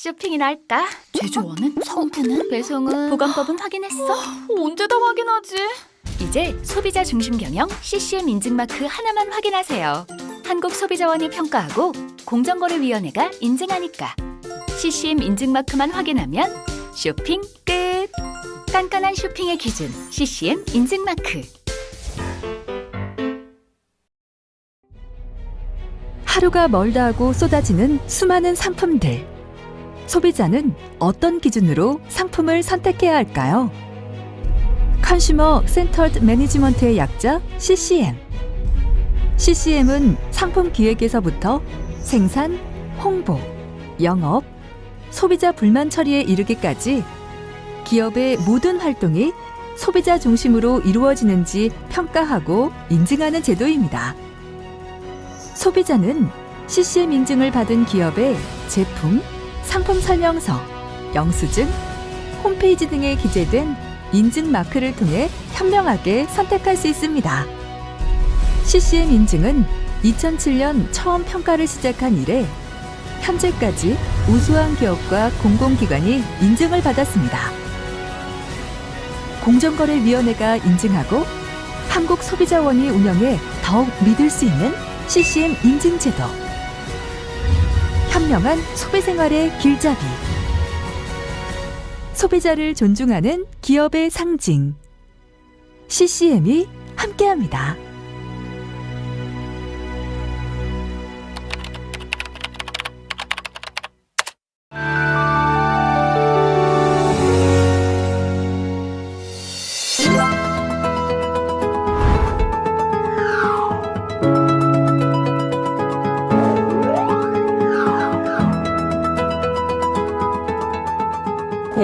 쇼핑이나 할까? 제조원은? 성분은? 배송은? 보관법은 확인했어? 언제 다 확인하지? 이제 소비자 중심 경영 CCM 인증마크 하나만 확인하세요. 한국소비자원이 평가하고 공정거래위원회가 인증하니까 CCM 인증마크만 확인하면 쇼핑 끝! 깐깐한 쇼핑의 기준 CCM 인증마크. 하루가 멀다 하고 쏟아지는 수많은 상품들. 소비자는 어떤 기준으로 상품을 선택해야 할까요? 컨슈머 센터드 매니지먼트의 약자 CCM. CCM은 상품 기획에서부터 생산, 홍보, 영업, 소비자 불만 처리에 이르기까지 기업의 모든 활동이 소비자 중심으로 이루어지는지 평가하고 인증하는 제도입니다. 소비자는 CCM 인증을 받은 기업의 제품, 상품 설명서, 영수증, 홈페이지 등에 기재된 인증 마크를 통해 현명하게 선택할 수 있습니다. CCM 인증은 2007년 처음 평가를 시작한 이래 현재까지 우수한 기업과 공공기관이 인증을 받았습니다. 공정거래위원회가 인증하고 한국소비자원이 운영해 더욱 믿을 수 있는 CCM 인증제도. 현명한 소비생활의 길잡이. 소비자를 존중하는 기업의 상징. CCM이 함께합니다.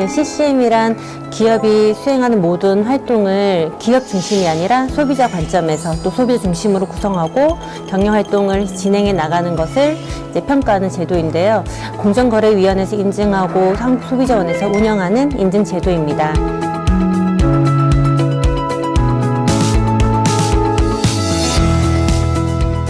CCM이란 기업이 수행하는 모든 활동을 기업 중심이 아니라 소비자 관점에서 또 소비자 중심으로 구성하고 경영 활동을 진행해 나가는 것을 이제 평가하는 제도인데요. 공정거래위원회에서 인증하고 한국소비자원에서 운영하는 인증 제도입니다.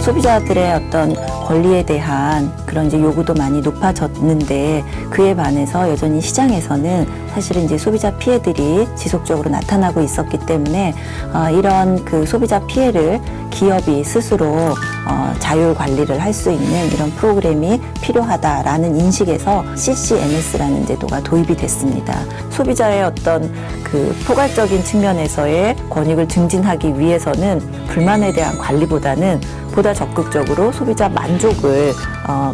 소비자들의 어떤 권리에 대한 그런 이제 요구도 많이 높아졌는데 그에 반해서 여전히 시장에서는 사실은 이제 소비자 피해들이 지속적으로 나타나고 있었기 때문에 이런 그 소비자 피해를 기업이 스스로 자율 관리를 할 수 있는 이런 프로그램이 필요하다라는 인식에서 CCMS라는 제도가 도입이 됐습니다. 소비자의 어떤 그 포괄적인 측면에서의 권익을 증진하기 위해서는 불만에 대한 관리보다는 보다 적극적으로 소비자 만족을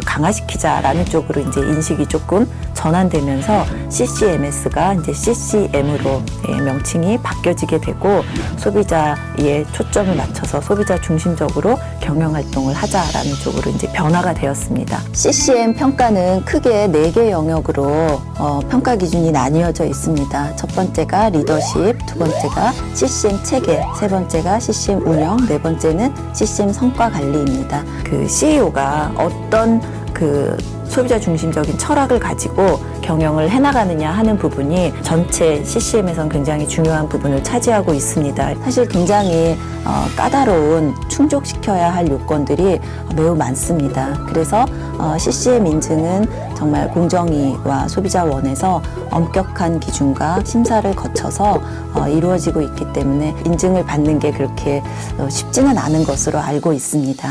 강화시키자라는 쪽으로 이제 인식이 조금 전환되면서 CCMS가 이제 CCM으로 명칭이 바뀌어지게 되고 소비자의 초점을 맞춰서 소비자 중심적으로 경영 활동을 하자라는 쪽으로 이제 변화가 되었습니다. CCM 평가는 크게 4개 영역으로 평가 기준이 나뉘어져 있습니다. 첫 번째가 리더십, 두 번째가 CCM 체계, 세 번째가 CCM 운영, 네 번째는 CCM 성과 관리입니다. 그 CEO가 어떤 그 소비자 중심적인 철학을 가지고 경영을 해나가느냐 하는 부분이 전체 CCM에선 굉장히 중요한 부분을 차지하고 있습니다. 사실 굉장히 까다로운 충족시켜야 할 요건들이 매우 많습니다. 그래서 CCM 인증은 정말 공정위와 소비자원에서 엄격한 기준과 심사를 거쳐서 이루어지고 있기 때문에 인증을 받는 게 그렇게 쉽지는 않은 것으로 알고 있습니다.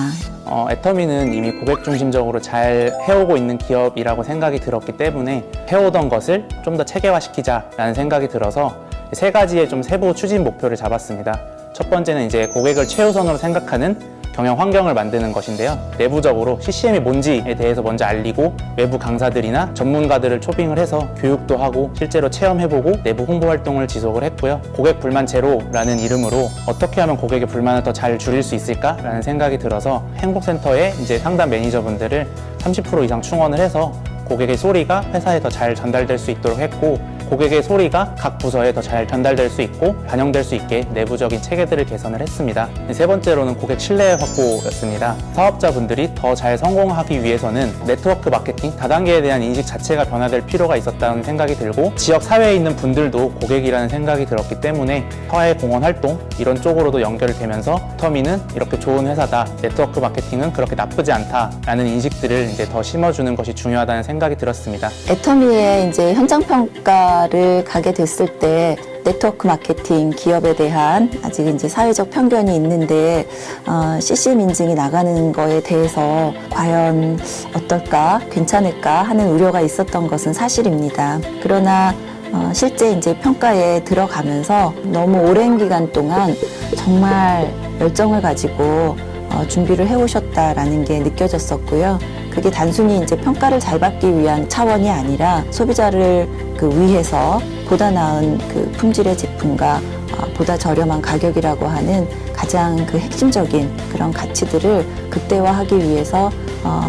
애터미는 이미 고객 중심적으로 잘 해오고 있는 기업이라고 생각이 들었기 때문에 해오던 것을 좀 더 체계화시키자라는 생각이 들어서 3가지의 좀 세부 추진 목표를 잡았습니다. 첫 번째는 이제 고객을 최우선으로 생각하는 경영 환경을 만드는 것인데요. 내부적으로 CCM이 뭔지에 대해서 먼저 알리고 외부 강사들이나 전문가들을 초빙을 해서 교육도 하고 실제로 체험해보고 내부 홍보 활동을 지속을 했고요. 고객 불만 제로라는 이름으로 어떻게 하면 고객의 불만을 더 잘 줄일 수 있을까라는 생각이 들어서 행복센터에 이제 상담 매니저분들을 30% 이상 충원을 해서 고객의 소리가 회사에 더 잘 전달될 수 있도록 했고 고객의 소리가 각 부서에 더 잘 전달될 수 있고 반영될 수 있게 내부적인 체계들을 개선을 했습니다. 세 번째로는 고객 신뢰 확보였습니다. 사업자분들이 더 잘 성공하기 위해서는 네트워크 마케팅, 다단계에 대한 인식 자체가 변화될 필요가 있었다는 생각이 들고 지역 사회에 있는 분들도 고객이라는 생각이 들었기 때문에 사회공헌 활동 이런 쪽으로도 연결이 되면서 애터미는 이렇게 좋은 회사다, 네트워크 마케팅은 그렇게 나쁘지 않다라는 인식들을 이제 더 심어주는 것이 중요하다는 생각이 들었습니다. 애터미의 이제 현장 평가를 가게 됐을 때 네트워크 마케팅 기업에 대한 아직 이제 사회적 편견이 있는데 CCM 인증이 나가는 거에 대해서 과연 어떨까, 괜찮을까 하는 우려가 있었던 것은 사실입니다. 그러나 실제 이제 평가에 들어가면서 너무 오랜 기간 동안 정말 열정을 가지고 준비를 해오셨다라는 게 느껴졌었고요. 그게 단순히 이제 평가를 잘 받기 위한 차원이 아니라 소비자를 위해서 보다 나은 품질의 제품과 보다 저렴한 가격이라고 하는 가장 핵심적인 그런 가치들을 극대화하기 위해서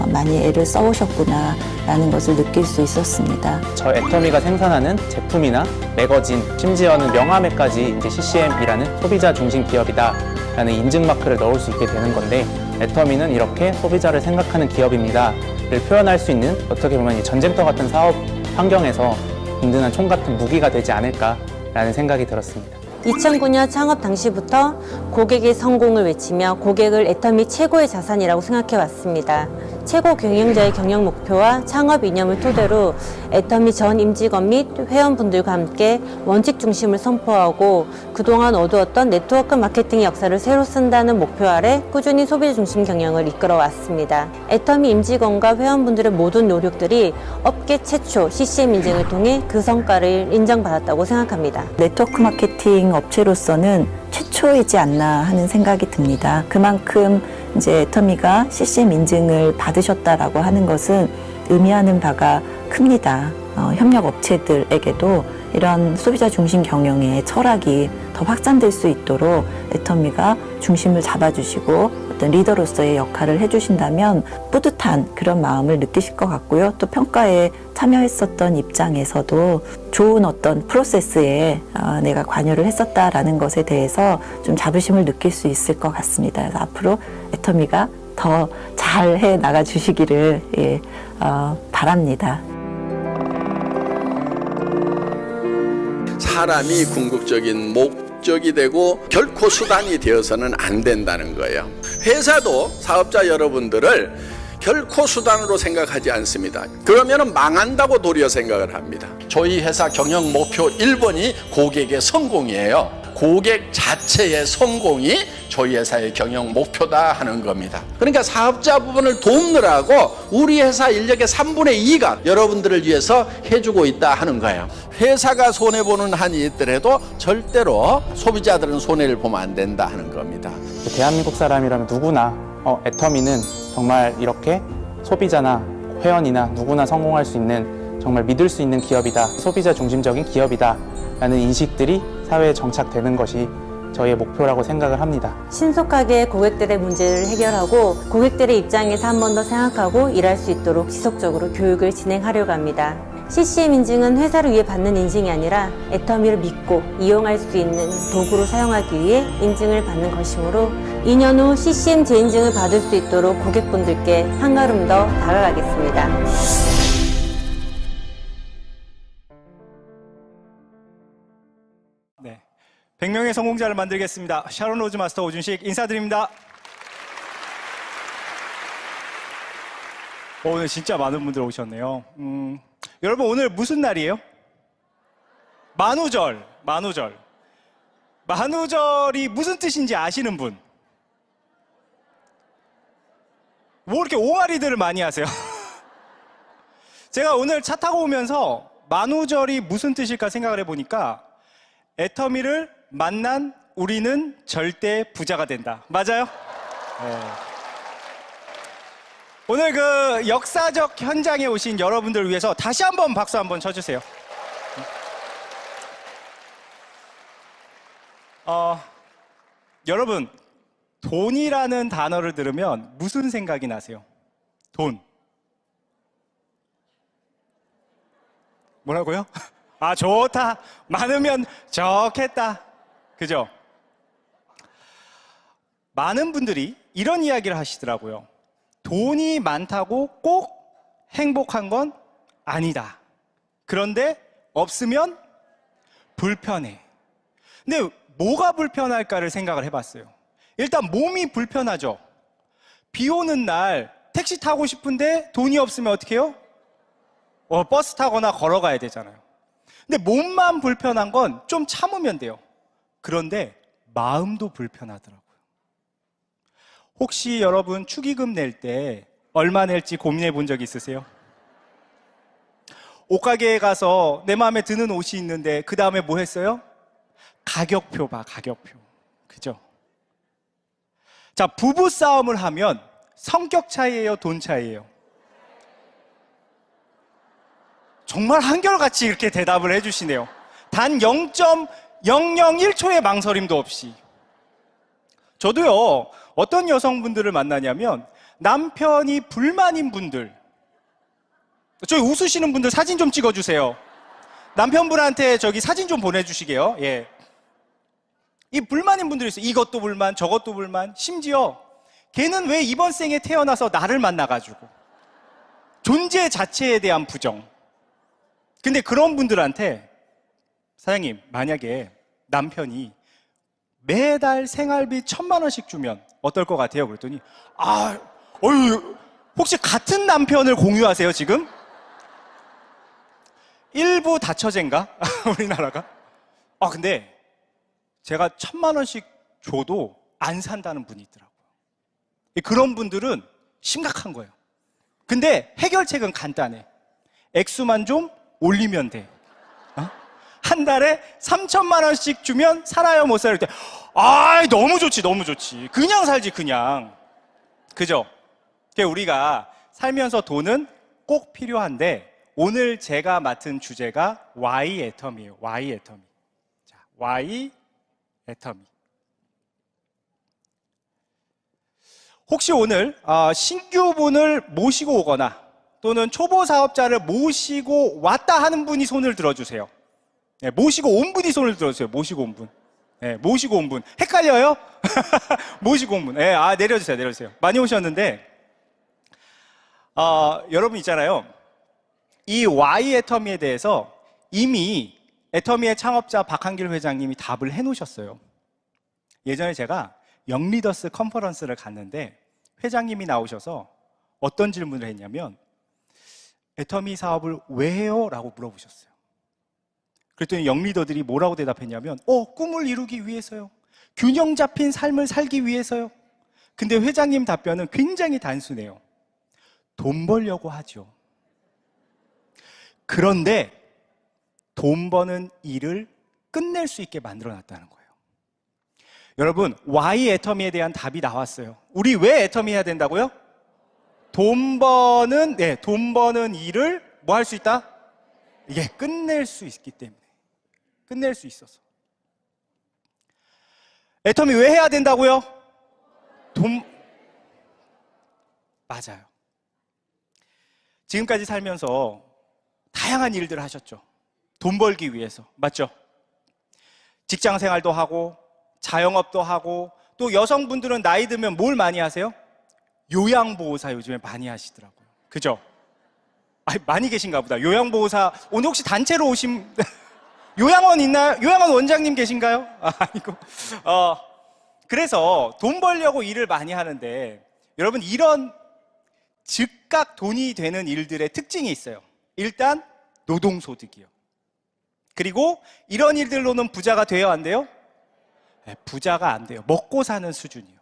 많이 애를 써오셨구나라는 것을 느낄 수 있었습니다. 저 애터미가 생산하는 제품이나 매거진, 심지어는 명함에까지 이제 CCM이라는 소비자 중심 기업이다라는 인증 마크를 넣을 수 있게 되는 건데, 애터미는 이렇게 소비자를 생각하는 기업입니다를 표현할 수 있는, 어떻게 보면 이 전쟁터 같은 사업 환경에서 든든한 총 같은 무기가 되지 않을까라는 생각이 들었습니다. 2009년 창업 당시부터 고객의 성공을 외치며 고객을 애터미 최고의 자산이라고 생각해 왔습니다. 최고 경영자의 경영 목표와 창업 이념을 토대로 애터미 전 임직원 및 회원분들과 함께 원칙 중심을 선포하고 그동안 어두웠던 네트워크 마케팅 역사를 새로 쓴다는 목표 아래 꾸준히 소비자 중심 경영을 이끌어 왔습니다. 애터미 임직원과 회원분들의 모든 노력들이 업계 최초 CCM 인증을 통해 그 성과를 인정받았다고 생각합니다. 네트워크 마케팅 업체로서는 최초이지 않나 하는 생각이 듭니다. 그만큼 이제 애터미가 CCM 인증을 받으셨다라고 하는 것은 의미하는 바가 큽니다. 협력 업체들에게도 이런 소비자 중심 경영의 철학이 더 확산될 수 있도록 애터미가 중심을 잡아주시고 어떤 리더로서의 역할을 해주신다면 뿌듯한 그런 마음을 느끼실 것 같고요. 또 평가에 참여했었던 입장에서도 좋은 어떤 프로세스에 내가 관여를 했었다라는 것에 대해서 좀 자부심을 느낄 수 있을 것 같습니다. 그래서 앞으로 애터미가 더 잘 해 나가 주시기를 바랍니다. 사람이 궁극적인 목적이 되고 결코 수단이 되어서는 안 된다는 거예요. 회사도 사업자 여러분들을 결코 수단으로 생각하지 않습니다. 그러면 망한다고 도리어 생각을 합니다. 저희 회사 경영 목표 1번이 고객의 성공이에요. 고객 자체의 성공이 저희 회사의 경영 목표다 하는 겁니다. 그러니까 사업자 부분을 돕느라고 우리 회사 인력의 3분의 2가 여러분들을 위해서 해주고 있다 하는 거예요. 회사가 손해보는 한이 있더라도 절대로 소비자들은 손해를 보면 안 된다 하는 겁니다. 대한민국 사람이라면 누구나 애터미는 정말 이렇게 소비자나 회원이나 누구나 성공할 수 있는, 정말 믿을 수 있는 기업이다, 소비자 중심적인 기업이다 라는 인식들이 사회에 정착되는 것이 저희의 목표라고 생각을 합니다. 신속하게 고객들의 문제를 해결하고 고객들의 입장에서 한 번 더 생각하고 일할 수 있도록 지속적으로 교육을 진행하려고 합니다. CCM 인증은 회사를 위해 받는 인증이 아니라 애터미를 믿고 이용할 수 있는 도구로 사용하기 위해 인증을 받는 것이므로 2년 후 CCM 재인증을 받을 수 있도록 고객분들께 한 걸음 더 다가가겠습니다. 네, 100명의 성공자를 만들겠습니다. 샤론 로즈 마스터 오준식 인사드립니다. 오늘 진짜 많은 분들 오셨네요. 여러분 오늘 무슨 날이에요? 만우절. 만우절이 무슨 뜻인지 아시는 분? 뭐 이렇게 옹알이들을 많이 하세요? 제가 오늘 차 타고 오면서 만우절이 무슨 뜻일까 생각을 해보니까 애터미를 만난 우리는 절대 부자가 된다. 맞아요? 네. 오늘 그 역사적 현장에 오신 여러분들을 위해서 다시 한번 박수 한번 쳐주세요. 여러분, 돈이라는 단어를 들으면 무슨 생각이 나세요? 돈. 뭐라고요? 아, 좋다. 많으면 좋겠다. 그죠? 많은 분들이 이런 이야기를 하시더라고요. 돈이 많다고 꼭 행복한 건 아니다. 그런데 없으면 불편해. 근데 뭐가 불편할까를 생각을 해봤어요. 일단 몸이 불편하죠. 비 오는 날 택시 타고 싶은데 돈이 없으면 어떻게 해요? 버스 타거나 걸어가야 되잖아요. 근데 몸만 불편한 건 좀 참으면 돼요. 그런데 마음도 불편하더라고요. 혹시 여러분 축의금 낼 때 얼마 낼지 고민해 본 적 있으세요? 옷가게에 가서 내 마음에 드는 옷이 있는데 그 다음에 뭐 했어요? 가격표 봐, 가격표. 그죠? 자, 부부 싸움을 하면 성격 차이예요, 돈 차이예요? 정말 한결같이 이렇게 대답을 해주시네요. 단 0.001초의 망설임도 없이. 저도요, 어떤 여성분들을 만나냐면 남편이 불만인 분들, 저기 웃으시는 분들 사진 좀 찍어주세요. 남편분한테 저기 사진 좀 보내주시게요. 예. 이 불만인 분들이 있어요. 이것도 불만, 저것도 불만. 심지어 걔는 왜 이번 생에 태어나서 나를 만나가지고. 존재 자체에 대한 부정. 근데 그런 분들한테 사장님, 만약에 남편이 매달 생활비 1,000만 원씩 주면 어떨 것 같아요? 그랬더니 혹시 같은 남편을 공유하세요 지금? 일부 다처제인가? 우리나라가? 근데 제가 1,000만 원씩 줘도 안 산다는 분이 있더라고요. 그런 분들은 심각한 거예요. 근데 해결책은 간단해. 액수만 좀 올리면 돼. 한 달에 3,000만 원씩 주면 살아요, 못 살아요? 너무 좋지, 너무 좋지. 그냥 살지, 그냥. 그죠? 우리가 살면서 돈은 꼭 필요한데, 오늘 제가 맡은 주제가 Y 애터미예요. Y 애터미. 자, Y 애터미. 혹시 오늘 신규분을 모시고 오거나 또는 초보 사업자를 모시고 왔다 하는 분이 손을 들어주세요. 네, 모시고 온 분이 손을 들어주세요. 모시고 온 분. 네, 모시고 온 분. 헷갈려요? 모시고 온 분. 네, 내려주세요, 내려주세요. 많이 오셨는데, 여러분 있잖아요. 이 Y 애터미에 대해서 이미 애터미의 창업자 박한길 회장님이 답을 해놓으셨어요. 예전에 제가 영리더스 컨퍼런스를 갔는데 회장님이 나오셔서 어떤 질문을 했냐면 애터미 사업을 왜 해요? 라고 물어보셨어요. 그랬더니 영리더들이 뭐라고 대답했냐면 꿈을 이루기 위해서요. 균형 잡힌 삶을 살기 위해서요. 근데 회장님 답변은 굉장히 단순해요. 돈 벌려고 하죠. 그런데 돈 버는 일을 끝낼 수 있게 만들어놨다는 거예요. 여러분, Y 애터미에 대한 답이 나왔어요. 우리 왜 애터미 해야 된다고요? 돈 버는 일을 뭐 할 수 있다? 이게 끝낼 수 있기 때문에. 끝낼 수 있어서. 애터미 왜 해야 된다고요? 맞아요. 지금까지 살면서 다양한 일들을 하셨죠. 돈 벌기 위해서. 맞죠? 직장 생활도 하고 자영업도 하고 또 여성분들은 나이 들면 뭘 많이 하세요? 요양보호사 요즘에 많이 하시더라고요. 그죠? 많이 계신가 보다. 요양보호사 오늘 혹시 단체로 오신 요양원 있나요? 요양원 원장님 계신가요? 아니고. 그래서 돈 벌려고 일을 많이 하는데 여러분 이런 즉각 돈이 되는 일들의 특징이 있어요. 일단 노동소득이요. 그리고 이런 일들로는 부자가 돼요, 안 돼요? 네, 부자가 안 돼요. 먹고 사는 수준이요.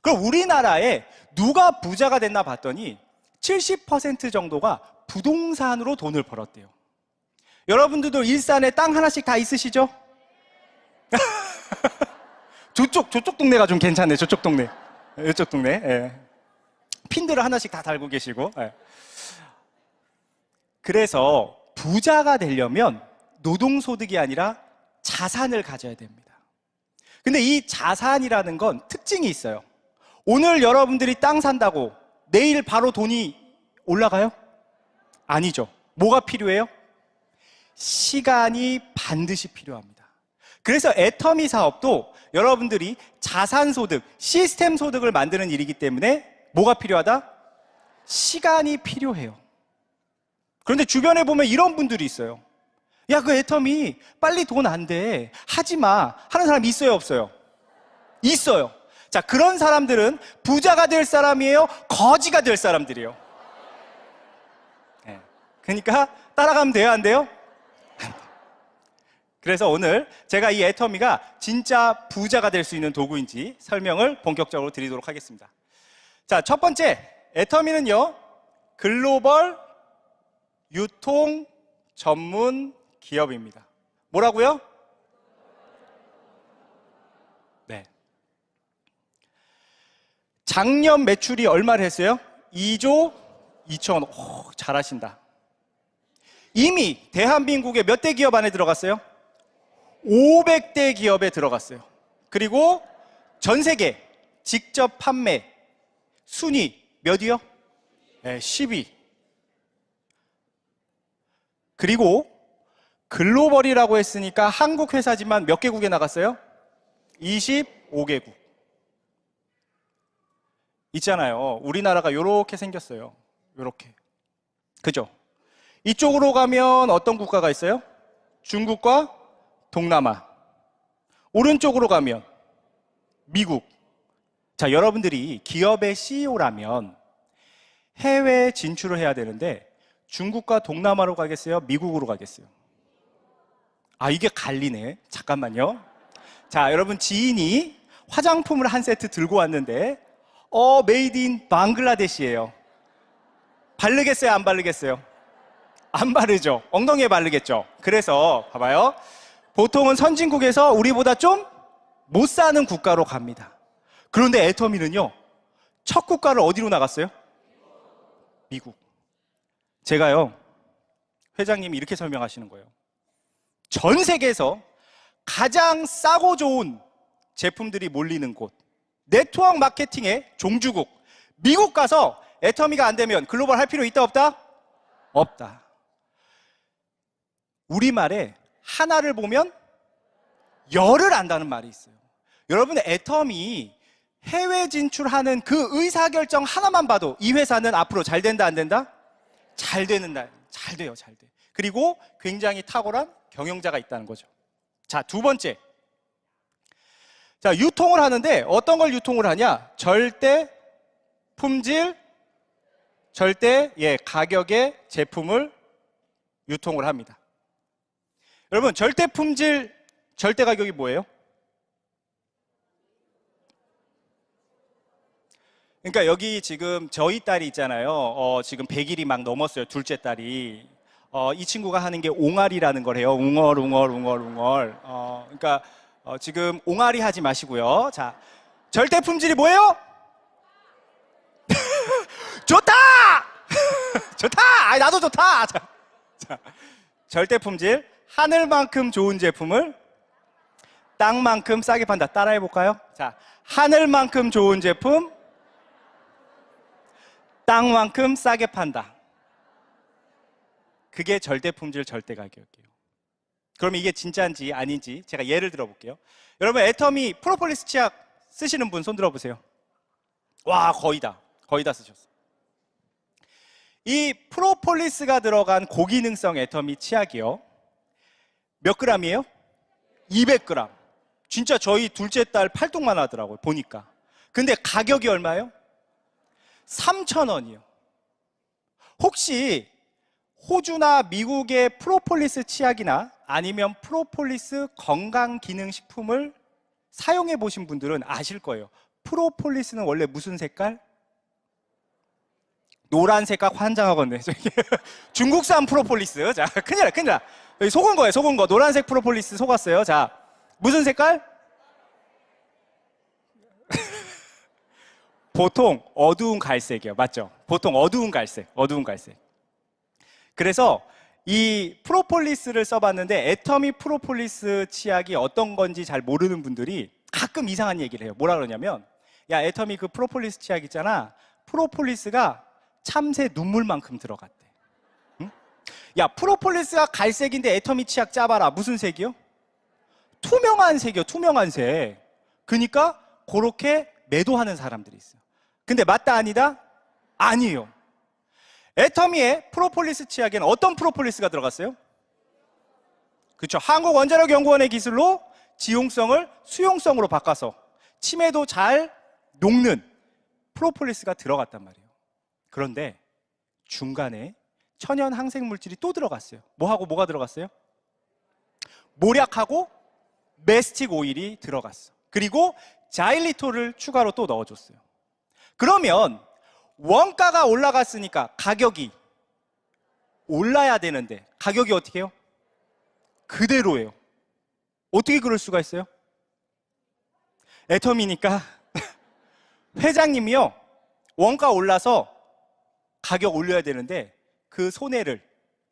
그럼 우리나라에 누가 부자가 됐나 봤더니 70% 정도가 부동산으로 돈을 벌었대요. 여러분들도 일산에 땅 하나씩 다 있으시죠? 저쪽 동네가 좀 괜찮네. 저쪽 동네. 이쪽 동네. 예. 핀들을 하나씩 다 달고 계시고. 예. 그래서 부자가 되려면 노동소득이 아니라 자산을 가져야 됩니다. 근데 이 자산이라는 건 특징이 있어요. 오늘 여러분들이 땅 산다고 내일 바로 돈이 올라가요? 아니죠. 뭐가 필요해요? 시간이 반드시 필요합니다. 그래서 애터미 사업도 여러분들이 자산소득, 시스템 소득을 만드는 일이기 때문에 뭐가 필요하다? 시간이 필요해요. 그런데 주변에 보면 이런 분들이 있어요. 야, 그 애터미 빨리 돈 안 돼. 하지 마. 하는 사람 있어요, 없어요? 있어요. 자, 그런 사람들은 부자가 될 사람이에요? 거지가 될 사람들이에요. 네. 그러니까 따라가면 돼요, 안 돼요? 그래서 오늘 제가 이 애터미가 진짜 부자가 될 수 있는 도구인지 설명을 본격적으로 드리도록 하겠습니다. 자, 첫 번째, 애터미는요, 글로벌 유통 전문 기업입니다. 뭐라고요? 네. 작년 매출이 얼마를 했어요? 2조 2천억. 오, 잘하신다. 이미 대한민국의 몇 대 기업 안에 들어갔어요? 500대 기업에 들어갔어요. 그리고 전 세계 직접 판매 순위 몇이요? 네, 10위. 그리고 글로벌이라고 했으니까 한국 회사지만 몇 개국에 나갔어요? 25개국. 있잖아요. 우리나라가 요렇게 생겼어요. 요렇게. 그죠? 이쪽으로 가면 어떤 국가가 있어요? 중국과 동남아. 오른쪽으로 가면 미국. 자, 여러분들이 기업의 CEO라면 해외 진출을 해야 되는데 중국과 동남아로 가겠어요? 미국으로 가겠어요? 아, 이게 갈리네. 잠깐만요. 자, 여러분 지인이 화장품을 한 세트 들고 왔는데 메이드 인 방글라데시예요. 바르겠어요? 안 바르겠어요? 안 바르죠. 엉덩이에 바르겠죠. 그래서 봐봐요. 보통은 선진국에서 우리보다 좀 못 사는 국가로 갑니다. 그런데 애터미는요, 첫 국가를 어디로 나갔어요? 미국. 제가요, 회장님이 이렇게 설명하시는 거예요. 전 세계에서 가장 싸고 좋은 제품들이 몰리는 곳, 네트워크 마케팅의 종주국, 미국 가서 애터미가 안 되면 글로벌 할 필요 있다 없다? 없다. 우리말에 하나를 보면 열을 안다는 말이 있어요. 여러분, 애터미 해외 진출하는 그 의사결정 하나만 봐도 이 회사는 앞으로 잘 된다 안 된다? 잘 되는다. 잘 돼요. 잘 돼. 그리고 굉장히 탁월한 경영자가 있다는 거죠. 자, 두 번째. 자, 유통을 하는데 어떤 걸 유통을 하냐? 절대 품질, 절대 가격의 제품을 유통을 합니다. 여러분, 절대 품질, 절대 가격이 뭐예요? 그러니까 여기 지금 저희 딸이 있잖아요. 지금 100일이 막 넘었어요. 둘째 딸이. 이 친구가 하는 게 옹알이라는 걸 해요. 웅얼. 그러니까 지금 옹알이 하지 마시고요. 자, 절대 품질이 뭐예요? 좋다! 좋다! 아니, 나도 좋다! 자, 절대 품질. 하늘만큼 좋은 제품을 땅만큼 싸게 판다. 따라해 볼까요? 자, 하늘만큼 좋은 제품, 땅만큼 싸게 판다. 그게 절대 품질, 절대 가격이에요. 그럼 이게 진짜인지 아닌지 제가 예를 들어 볼게요. 여러분, 애터미 프로폴리스 치약 쓰시는 분 손 들어 보세요. 와, 거의 다 쓰셨어. 이 프로폴리스가 들어간 고기능성 애터미 치약이요, 몇 그램이에요? 200g. 진짜 저희 둘째 딸 팔뚝만 하더라고요, 보니까. 근데 가격이 얼마예요? 3,000원이요. 혹시 호주나 미국의 프로폴리스 치약이나 아니면 프로폴리스 건강기능식품을 사용해 보신 분들은 아실 거예요. 프로폴리스는 원래 무슨 색깔? 노란색과 환장하겠네. 중국산 프로폴리스. 자, 큰일 나. 여기 속은 거예요, 속은 거. 노란색 프로폴리스 속았어요. 자, 무슨 색깔? 보통 어두운 갈색이요. 맞죠? 보통 어두운 갈색. 그래서 이 프로폴리스를 써봤는데 애터미 프로폴리스 치약이 어떤 건지 잘 모르는 분들이 가끔 이상한 얘기를 해요. 뭐라 그러냐면, 야, 애터미 그 프로폴리스 치약 있잖아. 프로폴리스가 참새 눈물만큼 들어갔대. 응? 야, 프로폴리스가 갈색인데 애터미 치약 짜봐라. 무슨 색이요? 투명한 색이요. 투명한 색. 그러니까 그렇게 매도하는 사람들이 있어요. 근데 맞다 아니다? 아니에요. 애터미의 프로폴리스 치약에는 어떤 프로폴리스가 들어갔어요? 그렇죠. 한국원자력연구원의 기술로 지용성을 수용성으로 바꿔서 침에도 잘 녹는 프로폴리스가 들어갔단 말이에요. 그런데 중간에 천연 항생 물질이 또 들어갔어요. 뭐하고 뭐가 들어갔어요? 모략하고 메스틱 오일이 들어갔어. 그리고 자일리톨을 추가로 또 넣어줬어요. 그러면 원가가 올라갔으니까 가격이 올라야 되는데 가격이 어떻게 해요? 그대로예요. 어떻게 그럴 수가 있어요? 애터미니까 회장님이요, 원가 올라서 가격 올려야 되는데 그 손해를,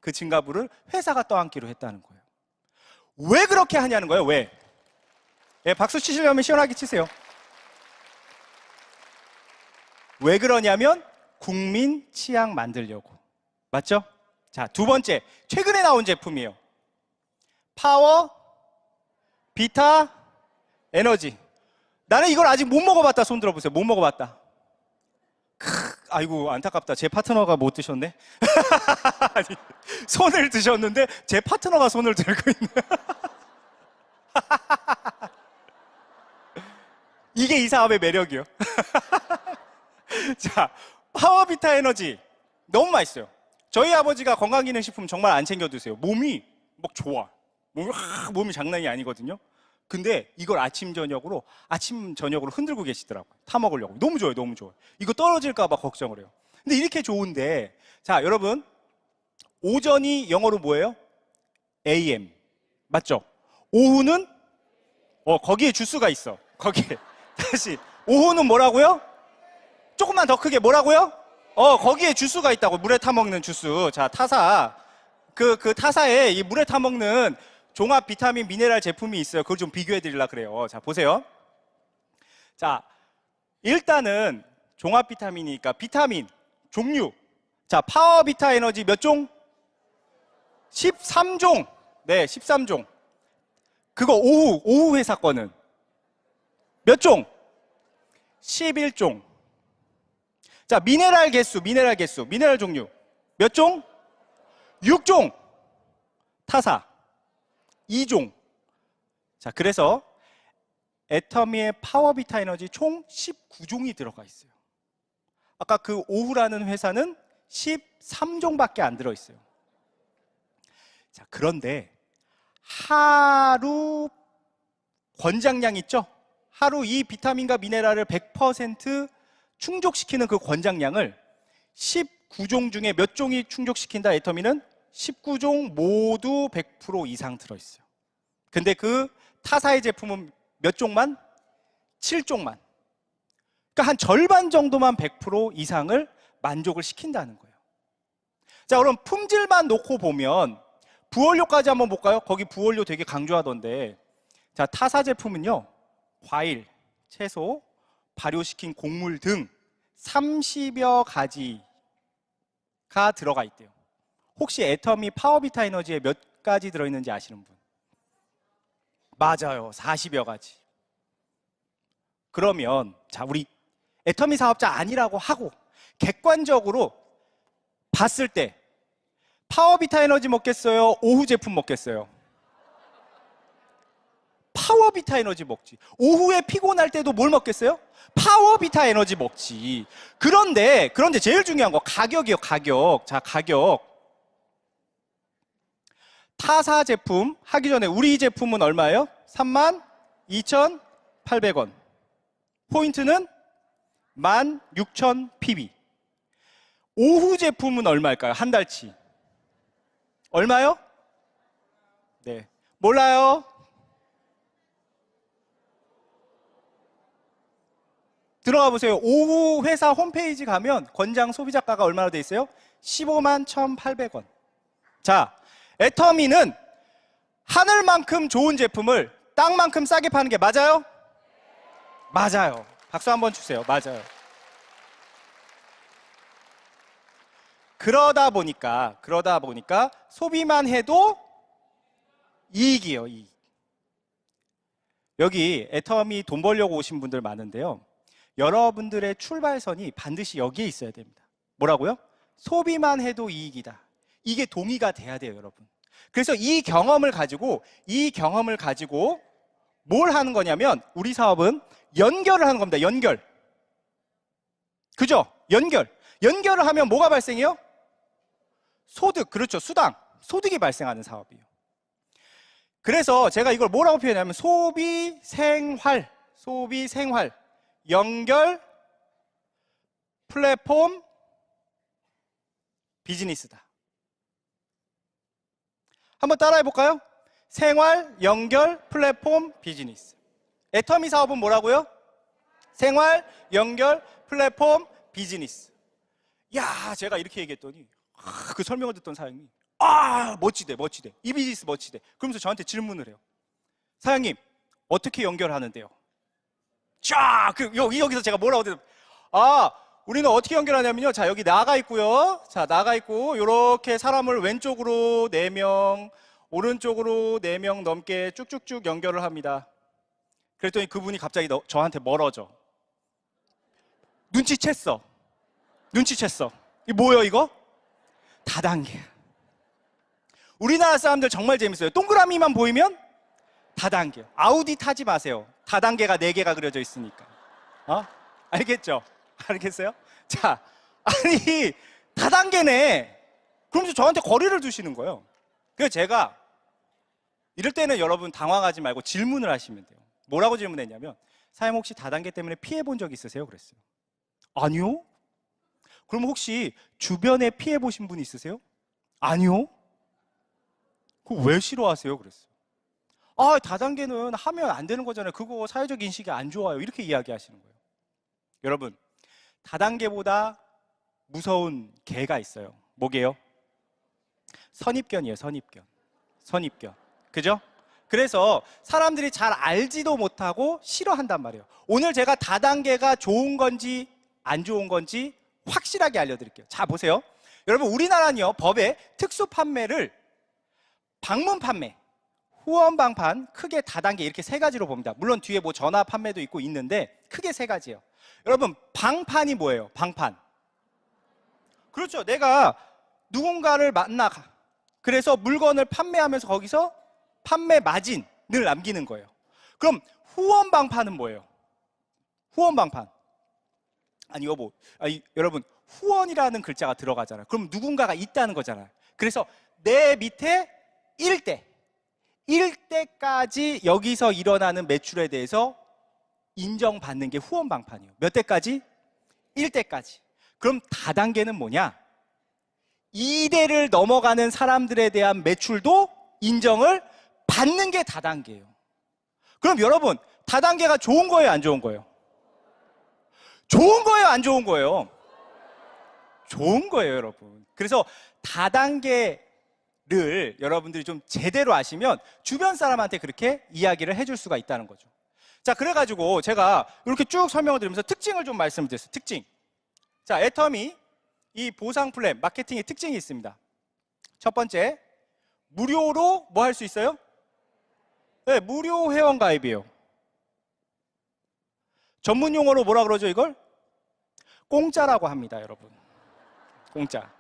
그 증가분을 회사가 떠안기로 했다는 거예요. 왜 그렇게 하냐는 거예요. 왜? 예, 박수 치시려면 시원하게 치세요. 왜 그러냐면 국민 치약 만들려고. 맞죠? 자, 두 번째, 최근에 나온 제품이에요. 파워 비타 에너지. 나는 이걸 아직 못 먹어봤다. 손 들어보세요. 못 먹어봤다. 아이고, 안타깝다. 제 파트너가 못 드셨네. 아니, 손을 드셨는데 제 파트너가 손을 들고 있네. 이게 이 사업의 매력이요. 자, 파워비타 에너지 너무 맛있어요. 저희 아버지가 건강기능식품 정말 안 챙겨 드세요. 몸이 막 좋아. 몸이 장난이 아니거든요. 근데 이걸 아침 저녁으로 흔들고 계시더라고요. 타 먹으려고. 너무 좋아요. 너무 좋아요. 이거 떨어질까 봐 걱정을 해요. 근데 이렇게 좋은데, 자, 여러분, 오전이 영어로 뭐예요? AM. 맞죠? 오후는 거기에 주스가 있어. 거기에. 다시. 오후는 뭐라고요? 조금만 더 크게 뭐라고요? 거기에 주스가 있다고. 물에 타 먹는 주스. 자, 타사. 그 타사에 이 물에 타 먹는 종합 비타민 미네랄 제품이 있어요. 그걸 좀 비교해 드리려고 그래요. 자, 보세요. 자, 일단은 종합 비타민이니까 비타민 종류. 자, 파워비타 에너지 몇 종? 13종. 네, 13종. 그거 오후 회사 거는 몇 종? 11종. 자, 미네랄 종류 몇 종? 6종. 타사 2종. 자, 그래서 애터미의 파워비타 에너지 총 19종이 들어가 있어요. 아까 그 오후라는 회사는 13종밖에 안 들어있어요. 자, 그런데 하루 권장량 있죠? 하루 이 비타민과 미네랄을 100% 충족시키는 그 권장량을 19종 중에 몇 종이 충족시킨다. 애터미는 19종 모두 100% 이상 들어있어요. 근데 그 타사의 제품은 몇 종만? 7종만. 그러니까 한 절반 정도만 100% 이상을 만족을 시킨다는 거예요. 자, 그럼 품질만 놓고 보면 부원료까지 한번 볼까요? 거기 부원료 되게 강조하던데. 자, 타사 제품은요, 과일, 채소, 발효시킨 곡물 등 30여 가지가 들어가 있대요. 혹시 애터미 파워비타 에너지에 몇 가지 들어있는지 아시는 분? 맞아요. 40여 가지. 그러면 자, 우리 애터미 사업자 아니라고 하고 객관적으로 봤을 때 파워비타 에너지 먹겠어요? 오후 제품 먹겠어요? 파워비타 에너지 먹지. 오후에 피곤할 때도 뭘 먹겠어요? 파워비타 에너지 먹지. 그런데 제일 중요한 거 가격이요. 가격. 자, 가격. 타사 제품 하기 전에 우리 제품은 얼마예요? 32,800원. 포인트는 16,000pb. 오후 제품은 얼마일까요? 한 달치. 얼마요? 네. 몰라요? 들어가 보세요. 오후 회사 홈페이지 가면 권장 소비자가가 얼마나 돼 있어요? 151,800원. 자, 애터미는 하늘만큼 좋은 제품을 땅만큼 싸게 파는 게 맞아요? 맞아요. 박수 한번 주세요. 맞아요. 그러다 보니까 소비만 해도 이익이에요, 이익. 여기 애터미 돈 벌려고 오신 분들 많은데요. 여러분들의 출발선이 반드시 여기에 있어야 됩니다. 뭐라고요? 소비만 해도 이익이다. 이게 동의가 돼야 돼요, 여러분. 그래서 이 경험을 가지고 뭘 하는 거냐면 우리 사업은 연결을 하는 겁니다. 연결. 그죠? 연결을 하면 뭐가 발생해요? 소득, 그렇죠. 수당, 소득이 발생하는 사업이에요. 그래서 제가 이걸 뭐라고 표현하냐면 소비 생활, 연결, 플랫폼, 비즈니스다. 한번 따라해 볼까요? 생활, 연결, 플랫폼, 비즈니스. 애터미 사업은 뭐라고요? 생활, 연결, 플랫폼, 비즈니스. 야, 제가 이렇게 얘기했더니 그 설명을 듣던 사장님이 멋지대. 이 비즈니스 멋지대. 그러면서 저한테 질문을 해요. 사장님, 어떻게 연결하는데요? 여기서 제가 뭐라고 대답? 우리는 어떻게 연결하냐면요. 자, 여기 나가 있고요. 자, 나가 있고 이렇게 사람을 왼쪽으로 4명, 오른쪽으로 4명 넘게 쭉쭉쭉 연결을 합니다. 그랬더니 그분이 갑자기 저한테 멀어져. 눈치챘어. 이게 뭐예요, 이거? 다단계. 우리나라 사람들 정말 재밌어요. 동그라미만 보이면 다단계. 아우디 타지 마세요. 다단계가 4개가 그려져 있으니까. 알겠죠? 알겠어요? 자, 아니 다단계네. 그러면서 저한테 거리를 두시는 거예요. 그래서 제가 이럴 때는 여러분 당황하지 말고 질문을 하시면 돼요. 뭐라고 질문했냐면 사장님 혹시 다단계 때문에 피해 본 적 있으세요? 그랬어요. 아니요. 그럼 혹시 주변에 피해 보신 분 있으세요? 아니요. 그거 왜 싫어하세요? 그랬어요. 다단계는 하면 안 되는 거잖아요. 그거 사회적 인식이 안 좋아요. 이렇게 이야기하시는 거예요. 여러분, 다단계보다 무서운 개가 있어요. 뭐게요? 선입견이에요. 선입견. 그죠? 그래서 사람들이 잘 알지도 못하고 싫어한단 말이에요. 오늘 제가 다단계가 좋은 건지 안 좋은 건지 확실하게 알려드릴게요. 자, 보세요. 여러분, 우리나라는요, 법에 특수 판매를 방문 판매, 후원 방판, 크게 다단계 이렇게 3가지로 봅니다. 물론 뒤에 뭐 전화 판매도 있고 있는데 크게 3가지예요. 여러분, 방판이 뭐예요? 방판. 그렇죠. 내가 누군가를 만나 그래서 물건을 판매하면서 거기서 판매 마진을 남기는 거예요. 그럼 후원 방판은 뭐예요? 후원 방판. 여러분, 후원이라는 글자가 들어가잖아요. 그럼 누군가가 있다는 거잖아요. 그래서 내 밑에 1대까지 여기서 일어나는 매출에 대해서 인정받는 게 후원 방판이에요. 몇 대까지? 1대까지. 그럼 다단계는 뭐냐? 2대를 넘어가는 사람들에 대한 매출도 인정을 받는 게 다단계예요. 그럼 여러분, 다단계가 좋은 거예요, 안 좋은 거예요? 좋은 거예요, 안 좋은 거예요? 좋은 거예요, 여러분. 그래서 다단계를 여러분들이 좀 제대로 아시면 주변 사람한테 그렇게 이야기를 해줄 수가 있다는 거죠. 자, 그래가지고 제가 이렇게 쭉 설명을 드리면서 특징을 좀 말씀드렸어요. 특징. 자, 애터미 이 보상 플랜 마케팅의 특징이 있습니다. 첫 번째, 무료로 뭐 할 수 있어요? 네, 무료 회원 가입이에요. 전문 용어로 뭐라 그러죠, 이걸? 공짜라고 합니다, 여러분. 공짜.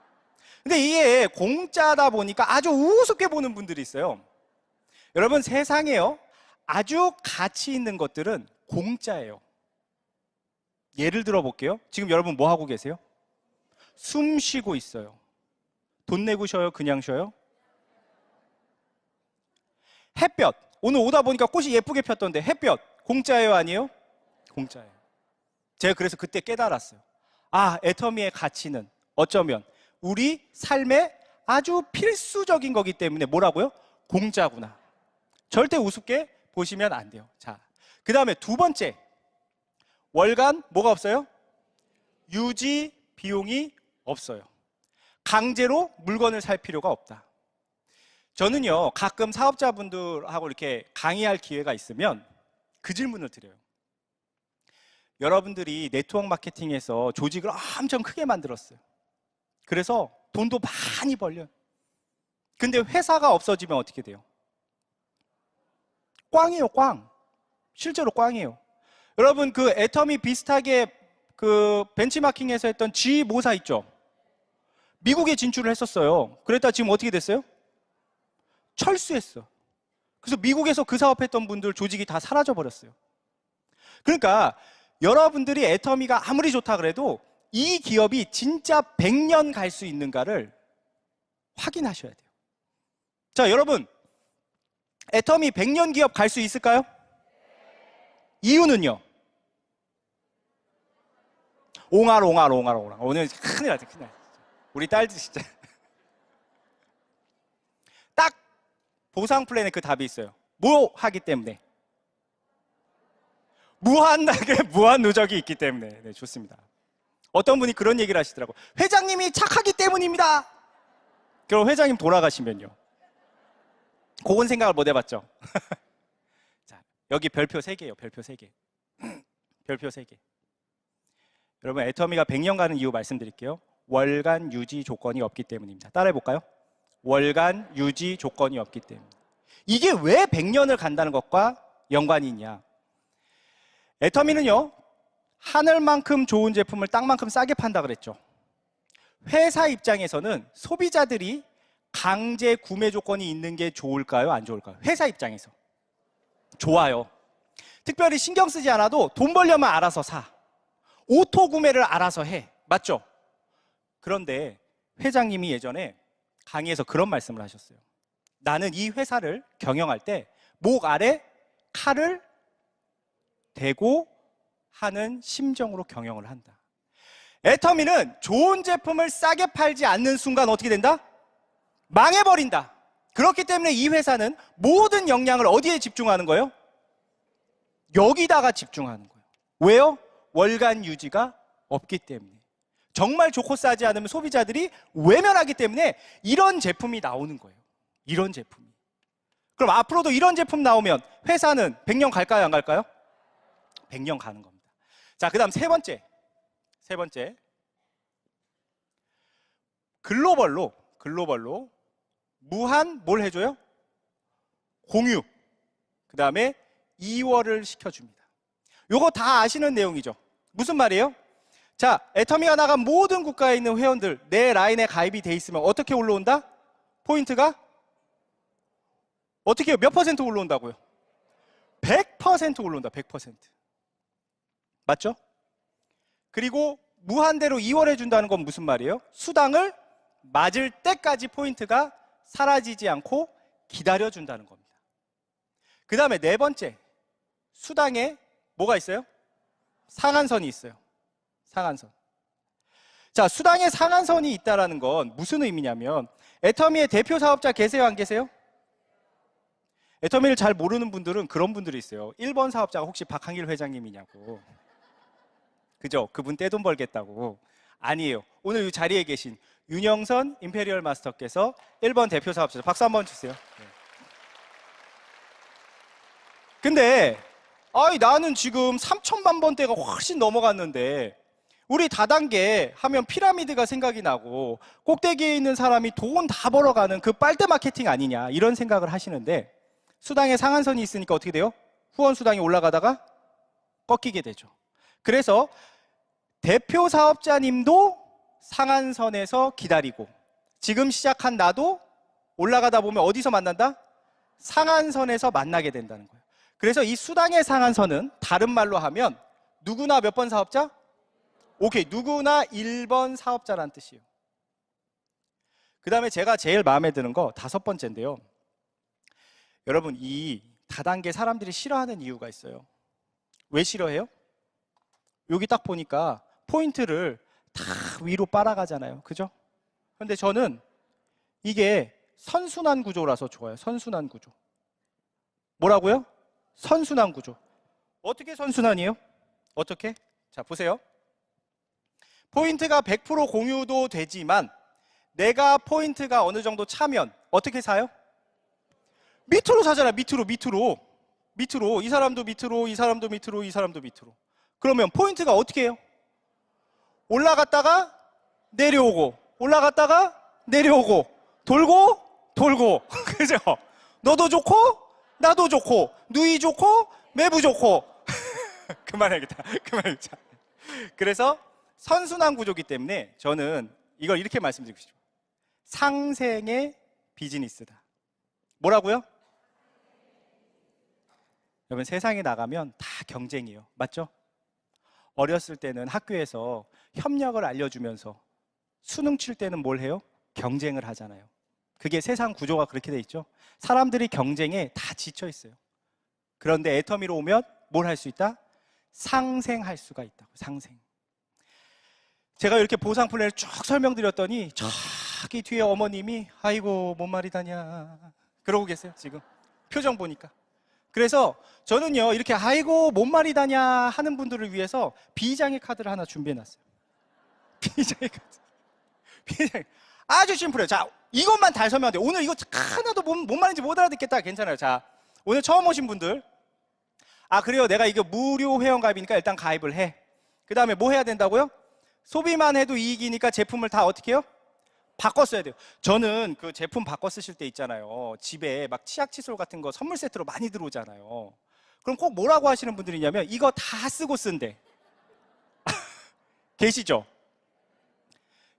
근데 이게 공짜다 보니까 아주 우습게 보는 분들이 있어요. 여러분, 세상에요, 아주 가치 있는 것들은 공짜예요. 예를 들어 볼게요. 지금 여러분 뭐 하고 계세요? 숨 쉬고 있어요. 돈 내고 쉬어요? 그냥 쉬어요? 햇볕. 오늘 오다 보니까 꽃이 예쁘게 폈던데 햇볕 공짜예요, 아니에요? 공짜예요. 제가 그래서 그때 깨달았어요. 애터미의 가치는 어쩌면 우리 삶에 아주 필수적인 거기 때문에 뭐라고요? 공짜구나. 절대 우습게 보시면 안 돼요. 자, 그 다음에 두 번째, 월간 뭐가 없어요? 유지 비용이 없어요. 강제로 물건을 살 필요가 없다. 저는요, 가끔 사업자분들하고 이렇게 강의할 기회가 있으면 그 질문을 드려요. 여러분들이 네트워크 마케팅에서 조직을 엄청 크게 만들었어요. 그래서 돈도 많이 벌려요. 근데 회사가 없어지면 어떻게 돼요? 꽝이에요, 꽝. 실제로 꽝이에요. 여러분, 그 애터미 비슷하게 그 벤치마킹에서 했던 GE 모사 있죠? 미국에 진출을 했었어요. 그랬다 지금 어떻게 됐어요? 철수했어. 그래서 미국에서 그 사업했던 분들 조직이 다 사라져 버렸어요. 그러니까 여러분들이 애터미가 아무리 좋다 그래도 이 기업이 진짜 100년 갈 수 있는가를 확인하셔야 돼요. 자, 여러분, 애터미 100년 기업 갈 수 있을까요? 이유는요? 옹알. 오늘 큰일 났지, 큰일 났지. 우리 딸들 진짜. 딱 보상 플랜에 그 답이 있어요. 뭐 하기 때문에? 무한 누적이 있기 때문에. 네, 좋습니다. 어떤 분이 그런 얘기를 하시더라고요. 회장님이 착하기 때문입니다. 그럼 회장님 돌아가시면요. 그건 생각을 못 해봤죠. 자, 여기 별표 3개예요. 별표 3개. 별표 3개. 여러분, 애터미가 100년 가는 이유 말씀드릴게요. 월간 유지 조건이 없기 때문입니다. 따라해볼까요? 월간 유지 조건이 없기 때문에. 이게 왜 100년을 간다는 것과 연관이 있냐? 애터미는요, 하늘만큼 좋은 제품을 땅만큼 싸게 판다 그랬죠. 회사 입장에서는 소비자들이 강제 구매 조건이 있는 게 좋을까요? 안 좋을까요? 회사 입장에서 좋아요. 특별히 신경 쓰지 않아도 돈 벌려면 알아서 사. 오토 구매를 알아서 해. 맞죠? 그런데 회장님이 예전에 강의에서 그런 말씀을 하셨어요. 나는 이 회사를 경영할 때 목 아래 칼을 대고 하는 심정으로 경영을 한다. 애터미는 좋은 제품을 싸게 팔지 않는 순간 어떻게 된다? 망해버린다. 그렇기 때문에 이 회사는 모든 역량을 어디에 집중하는 거예요? 여기다가 집중하는 거예요. 왜요? 월간 유지가 없기 때문에. 정말 좋고 싸지 않으면 소비자들이 외면하기 때문에 이런 제품이 나오는 거예요. 이런 제품이. 그럼 앞으로도 이런 제품 나오면 회사는 100년 갈까요? 안 갈까요? 100년 가는 겁니다. 자, 그 다음 세 번째. 글로벌로 무한 뭘 해줘요? 공유. 그 다음에 이월을 시켜줍니다. 요거 다 아시는 내용이죠. 무슨 말이에요? 자, 애터미가 나간 모든 국가에 있는 회원들 내 라인에 가입이 돼 있으면 어떻게 올라온다? 포인트가 어떻게 해요? 몇 퍼센트 올라온다고요? 100% 올라온다. 100%. 맞죠? 그리고 무한대로 이월해 준다는 건 무슨 말이에요? 수당을 맞을 때까지 포인트가 사라지지 않고 기다려준다는 겁니다. 그 다음에 네 번째, 수당에 뭐가 있어요? 상한선이 있어요. 상한선. 자, 수당에 상한선이 있다는 건 무슨 의미냐면 애터미의 대표 사업자 계세요? 안 계세요? 애터미를 잘 모르는 분들은 그런 분들이 있어요. 1번 사업자가 혹시 박항일 회장님이냐고. 그죠? 그분 떼돈 벌겠다고. 아니에요. 오늘 이 자리에 계신 윤영선 임페리얼 마스터께서 1번 대표 사업자. 박수 한번 주세요. 네. 근데 나는 지금 3천만 번대가 훨씬 넘어갔는데 우리 다단계 하면 피라미드가 생각이 나고 꼭대기에 있는 사람이 돈 다 벌어가는 그 빨대 마케팅 아니냐 이런 생각을 하시는데 수당에 상한선이 있으니까 어떻게 돼요? 후원 수당이 올라가다가 꺾이게 되죠. 그래서 대표 사업자님도 상한선에서 기다리고 지금 시작한 나도 올라가다 보면 어디서 만난다? 상한선에서 만나게 된다는 거예요. 그래서 이 수당의 상한선은 다른 말로 하면 누구나 몇 번 사업자? 오케이, 누구나 1번 사업자라는 뜻이에요. 그 다음에 제가 제일 마음에 드는 거 5번째인데요. 여러분, 이 다단계 사람들이 싫어하는 이유가 있어요. 왜 싫어해요? 여기 딱 보니까 포인트를 다 위로 빨아가잖아요. 그죠? 근데 저는 이게 선순환 구조라서 좋아요. 선순환 구조. 뭐라고요? 선순환 구조. 어떻게 선순환이에요? 어떻게? 자, 보세요. 포인트가 100% 공유도 되지만 내가 포인트가 어느 정도 차면 어떻게 사요? 밑으로 사잖아요. 밑으로. 이 사람도 밑으로, 이 사람도 밑으로, 이 사람도 밑으로. 그러면 포인트가 어떻게 해요? 올라갔다가 내려오고 올라갔다가 내려오고 돌고 돌고 그죠? 너도 좋고 나도 좋고 누이 좋고 매부 좋고 그만해야겠다. 그래서 선순환 구조기 때문에 저는 이걸 이렇게 말씀드리고 싶어요. 상생의 비즈니스다. 뭐라고요? 여러분 세상에 나가면 다 경쟁이에요. 맞죠? 어렸을 때는 학교에서 협력을 알려주면서 수능 칠 때는 뭘 해요? 경쟁을 하잖아요. 그게 세상 구조가 그렇게 돼 있죠. 사람들이 경쟁에 다 지쳐 있어요. 그런데 애터미로 오면 뭘 할 수 있다? 상생할 수가 있다고. 상생. 제가 이렇게 보상 플랜을 쭉 설명드렸더니 저기 뒤에 어머님이 아이고 뭔 말이다냐 그러고 계세요. 지금 표정 보니까. 그래서 저는요 이렇게 아이고 뭔 말이다냐 하는 분들을 위해서 비장의 카드를 하나 준비해놨어요. 비장의 카드. 비장의. 아주 심플해요. 자, 이것만 잘 설명하면 돼요. 오늘 이거 하나도 뭔 말인지 못 알아듣겠다. 괜찮아요. 자, 오늘 처음 오신 분들. 아, 그래요. 내가 이거 무료 회원가입이니까 일단 가입을 해. 그 다음에 뭐 해야 된다고요? 소비만 해도 이익이니까 제품을 다 어떻게 해요? 바꿔 써야 돼요. 저는 그 제품 바꿔 쓰실 때 있잖아요. 집에 막 치약 칫솔 같은 거 선물 세트로 많이 들어오잖아요. 그럼 꼭 뭐라고 하시는 분들이 있냐면 이거 다 쓰고 쓴대. 계시죠?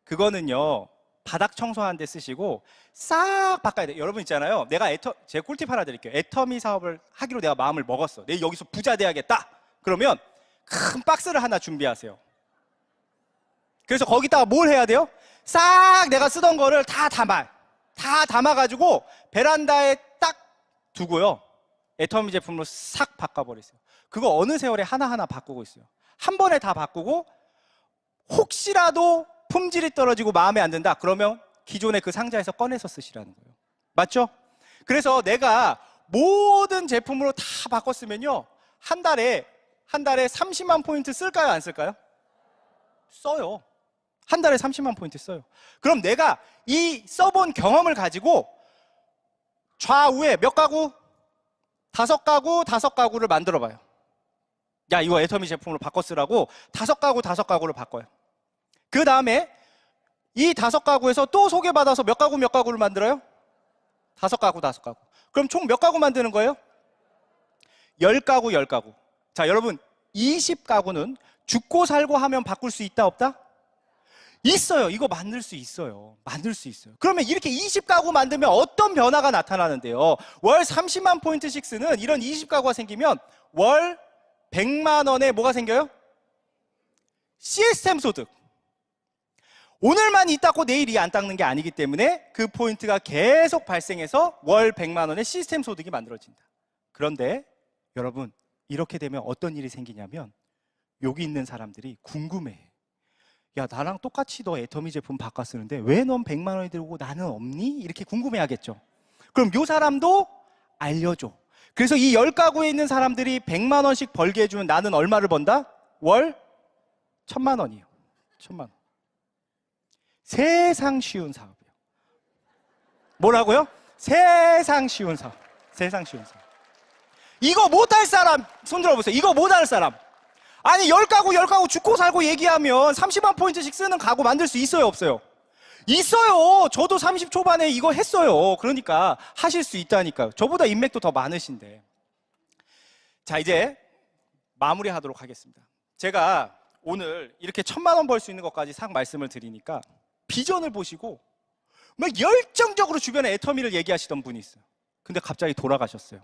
그거는요. 바닥 청소하는 데 쓰시고 싹 바꿔야 돼요. 여러분 있잖아요. 내가 제 꿀팁 하나 드릴게요. 애터미 사업을 하기로 내가 마음을 먹었어. 내가 여기서 부자 돼야겠다. 그러면 큰 박스를 하나 준비하세요. 그래서 거기다가 뭘 해야 돼요? 싹 내가 쓰던 거를 다 담아가지고 베란다에 딱 두고요. 애터미 제품으로 싹 바꿔버리세요. 그거 어느 세월에 하나하나 바꾸고 있어요. 한 번에 다 바꾸고 혹시라도 품질이 떨어지고 마음에 안 든다. 그러면 기존의 그 상자에서 꺼내서 쓰시라는 거예요. 맞죠? 그래서 내가 모든 제품으로 다 바꿨으면요. 한 달에 30만 포인트 쓸까요? 안 쓸까요? 써요. 한 달에 30만 포인트 써요. 그럼 내가 이 써본 경험을 가지고 좌우에 몇 가구? 5가구를 만들어 봐요. 야, 이거 애터미 제품으로 바꿔 쓰라고 5가구를 바꿔요. 그 다음에 이 5가구에서 또 소개받아서 몇 가구를 만들어요? 5가구. 그럼 총 몇 가구 만드는 거예요? 10가구. 자, 여러분 20가구는 죽고 살고 하면 바꿀 수 있다 없다? 있어요. 이거 만들 수 있어요. 그러면 이렇게 20가구 만들면 어떤 변화가 나타나는데요? 월 30만 포인트씩 쓰는 이런 20가구가 생기면 월 100만 원에 뭐가 생겨요? 시스템 소득. 오늘만 이 닦고 내일이 안 닦는 게 아니기 때문에 그 포인트가 계속 발생해서 월 100만 원의 시스템 소득이 만들어진다. 그런데 여러분 이렇게 되면 어떤 일이 생기냐면 여기 있는 사람들이 궁금해. 야, 나랑 똑같이 너 애터미 제품 바꿔 쓰는데 왜 넌 100만 원이 들고 나는 없니? 이렇게 궁금해 하겠죠. 그럼 요 사람도 알려줘. 그래서 이 10가구에 있는 사람들이 100만 원씩 벌게 해주면 나는 얼마를 번다? 월 1000만 원이에요. 1000만 원. 세상 쉬운 사업이에요. 뭐라고요? 세상 쉬운 사업. 이거 못할 사람 손 들어보세요. 이거 못할 사람. 아니 10가구 죽고 살고 얘기하면 30만 포인트씩 쓰는 가구 만들 수 있어요 없어요? 있어요. 저도 30 초반에 이거 했어요. 그러니까 하실 수 있다니까요. 저보다 인맥도 더 많으신데. 자, 이제 마무리하도록 하겠습니다. 제가 오늘 이렇게 1000만 원 벌 수 있는 것까지 싹 말씀을 드리니까 비전을 보시고 막 열정적으로 주변에 애터미를 얘기하시던 분이 있어요. 근데 갑자기 돌아가셨어요.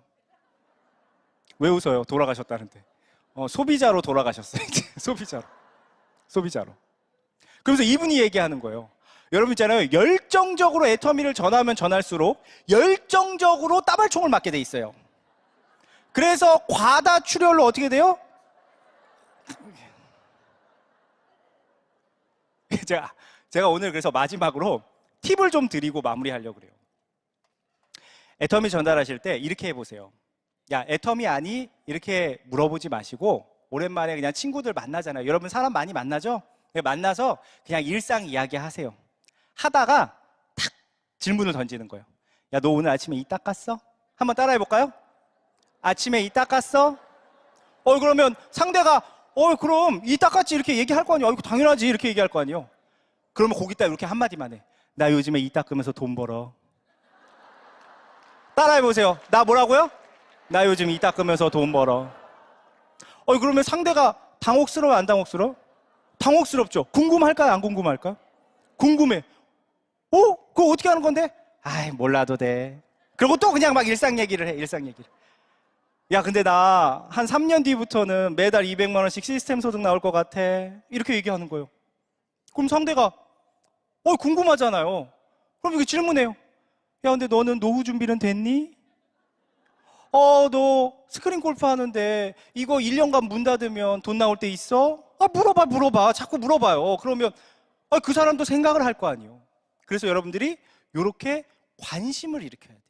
왜 웃어요? 돌아가셨다는데. 소비자로 돌아가셨어요. 소비자로. 그러면서 이분이 얘기하는 거예요. 여러분 있잖아요. 열정적으로 애터미를 전하면 전할수록 열정적으로 따발총을 맞게 돼 있어요. 그래서 과다 출혈로 어떻게 돼요? 제가 오늘 그래서 마지막으로 팁을 좀 드리고 마무리하려고 그래요. 애터미 전달하실 때 이렇게 해보세요. 야, 애터미 아니? 이렇게 물어보지 마시고 오랜만에 그냥 친구들 만나잖아요. 여러분 사람 많이 만나죠? 만나서 그냥 일상 이야기 하세요. 하다가 탁 질문을 던지는 거예요. 야, 너 오늘 아침에 이 닦았어? 한번 따라해 볼까요? 아침에 이 닦았어? 그러면 상대가 그럼 이 닦았지 이렇게 얘기할 거 아니에요. 당연하지 이렇게 얘기할 거 아니에요. 그러면 거기다 이렇게 한마디만 해. 나 요즘에 이 닦으면서 돈 벌어. 따라해보세요. 나 뭐라고요? 나 요즘 이 닦으면서 돈 벌어. 그러면 상대가 당혹스러워, 안 당혹스러워? 당혹스럽죠. 궁금할까요, 안 궁금할까요? 궁금해. 그거 어떻게 하는 건데? 아이, 몰라도 돼. 그리고 또 그냥 막 일상 얘기를 해, 일상 얘기를. 야, 근데 나 한 3년 뒤부터는 매달 200만 원씩 시스템 소득 나올 것 같아. 이렇게 얘기하는 거예요. 그럼 상대가 궁금하잖아요. 그럼 이렇게 질문해요. 야, 근데 너는 노후 준비는 됐니? 너 스크린 골프 하는데 이거 1년간 문 닫으면 돈 나올 때 있어? 물어봐. 자꾸 물어봐요. 그러면 그 사람도 생각을 할 거 아니에요. 그래서 여러분들이 이렇게 관심을 일으켜야 돼요.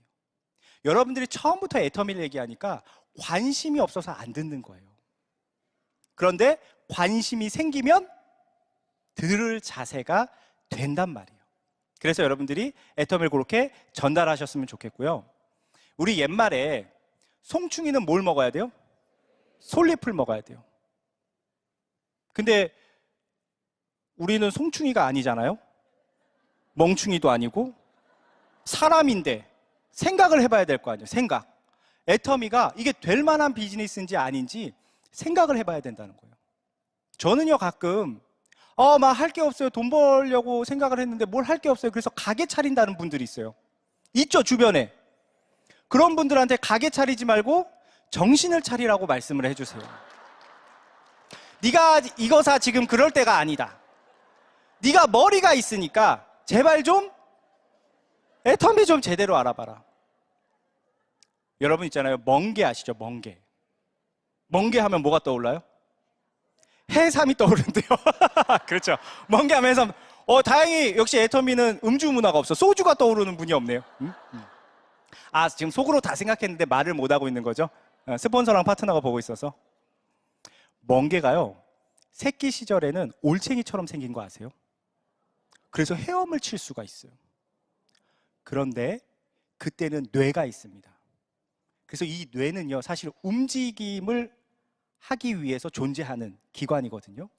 여러분들이 처음부터 애터미를 얘기하니까 관심이 없어서 안 듣는 거예요. 그런데 관심이 생기면 들을 자세가 된단 말이에요. 그래서 여러분들이 애터미를 그렇게 전달하셨으면 좋겠고요. 우리 옛말에 송충이는 뭘 먹어야 돼요? 솔잎을 먹어야 돼요. 근데 우리는 송충이가 아니잖아요. 멍충이도 아니고 사람인데 생각을 해봐야 될 거 아니에요. 생각. 애터미가 이게 될 만한 비즈니스인지 아닌지 생각을 해봐야 된다는 거예요. 저는요, 가끔 막 할 게 없어요. 돈 벌려고 생각을 했는데 뭘 할 게 없어요. 그래서 가게 차린다는 분들이 있어요. 있죠, 주변에. 그런 분들한테 가게 차리지 말고 정신을 차리라고 말씀을 해주세요. 네가 이거 사, 지금 그럴 때가 아니다. 네가 머리가 있으니까 제발 좀 애터미 좀 제대로 알아봐라. 여러분 있잖아요, 멍게 아시죠? 멍게 하면 뭐가 떠올라요? 해삼이 떠오른대요. 그렇죠. 멍게 하면 해삼. 다행히 역시 애터미는 음주 문화가 없어. 소주가 떠오르는 분이 없네요. 지금 속으로 다 생각했는데 말을 못하고 있는 거죠. 스폰서랑 파트너가 보고 있어서. 멍게가요, 새끼 시절에는 올챙이처럼 생긴 거 아세요? 그래서 헤엄을 칠 수가 있어요. 그런데 그때는 뇌가 있습니다. 그래서 이 뇌는요, 사실 움직임을 하기 위해서 존재하는 기관이거든요.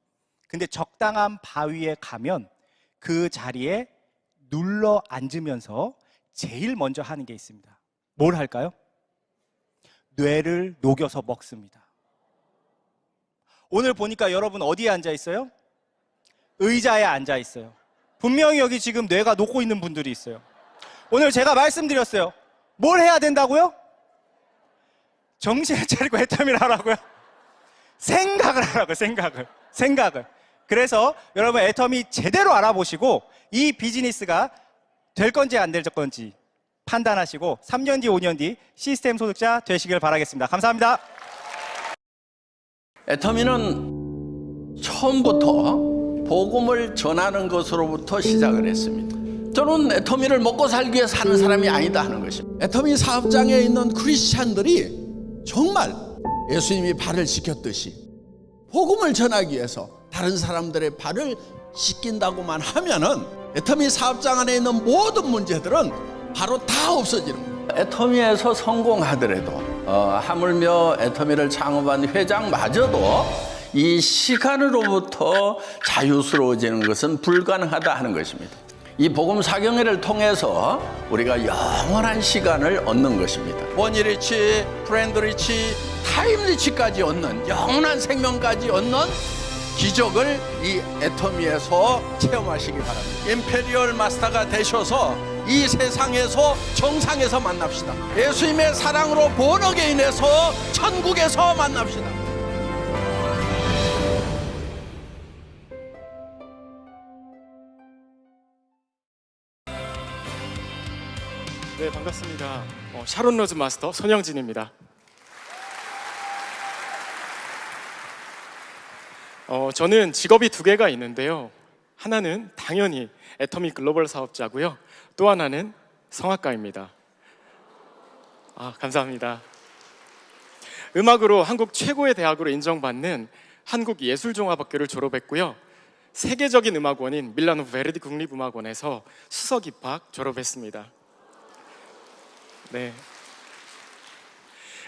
근데 적당한 바위에 가면 그 자리에 눌러 앉으면서 제일 먼저 하는 게 있습니다. 뭘 할까요? 뇌를 녹여서 먹습니다. 오늘 보니까 여러분 어디에 앉아 있어요? 의자에 앉아 있어요. 분명히 여기 지금 뇌가 녹고 있는 분들이 있어요. 오늘 제가 말씀드렸어요. 뭘 해야 된다고요? 정신을 차리고 애터미를 하라고요? 생각을 하라고요. 생각을. 그래서 여러분 애터미 제대로 알아보시고 이 비즈니스가 될 건지 안 될 건지 판단하시고 3년 뒤, 5년 뒤 시스템 소득자 되시길 바라겠습니다. 감사합니다. 애터미는 처음부터 복음을 전하는 것으로부터 시작을 했습니다. 저는 애터미를 먹고 살기 위해 사는 사람이 아니다 하는 것입니다. 애터미 사업장에 있는 크리스찬들이 정말 예수님이 발을 씻겼듯이 복음을 전하기 위해서 다른 사람들의 발을 씻긴다고만 하면은 애터미 사업장 안에 있는 모든 문제들은 바로 다 없어지는 거예요. 애터미에서 성공하더라도 하물며 애터미를 창업한 회장마저도 이 시간으로부터 자유스러워지는 것은 불가능하다 하는 것입니다. 이 복음 사경회를 통해서 우리가 영원한 시간을 얻는 것입니다. 원리치, 프렌드리치, 타임리치까지 얻는 영원한 생명까지 얻는 기적을 이 애터미에서 체험하시기 바랍니다. 임페리얼 마스터가 되셔서 이 세상에서 정상에서 만납시다. 예수님의 사랑으로 본억에 인해서 천국에서 만납시다. 네, 반갑습니다. 샤론 로즈 마스터 손영진입니다. 저는 직업이 2개가 있는데요. 하나는 당연히 애터미 글로벌 사업자고요. 또 하나는 성악가입니다. 감사합니다. 음악으로 한국 최고의 대학으로 인정받는 한국예술종합학교를 졸업했고요. 세계적인 음악원인 밀라노 베르디 국립음악원에서 수석 입학 졸업했습니다. 네.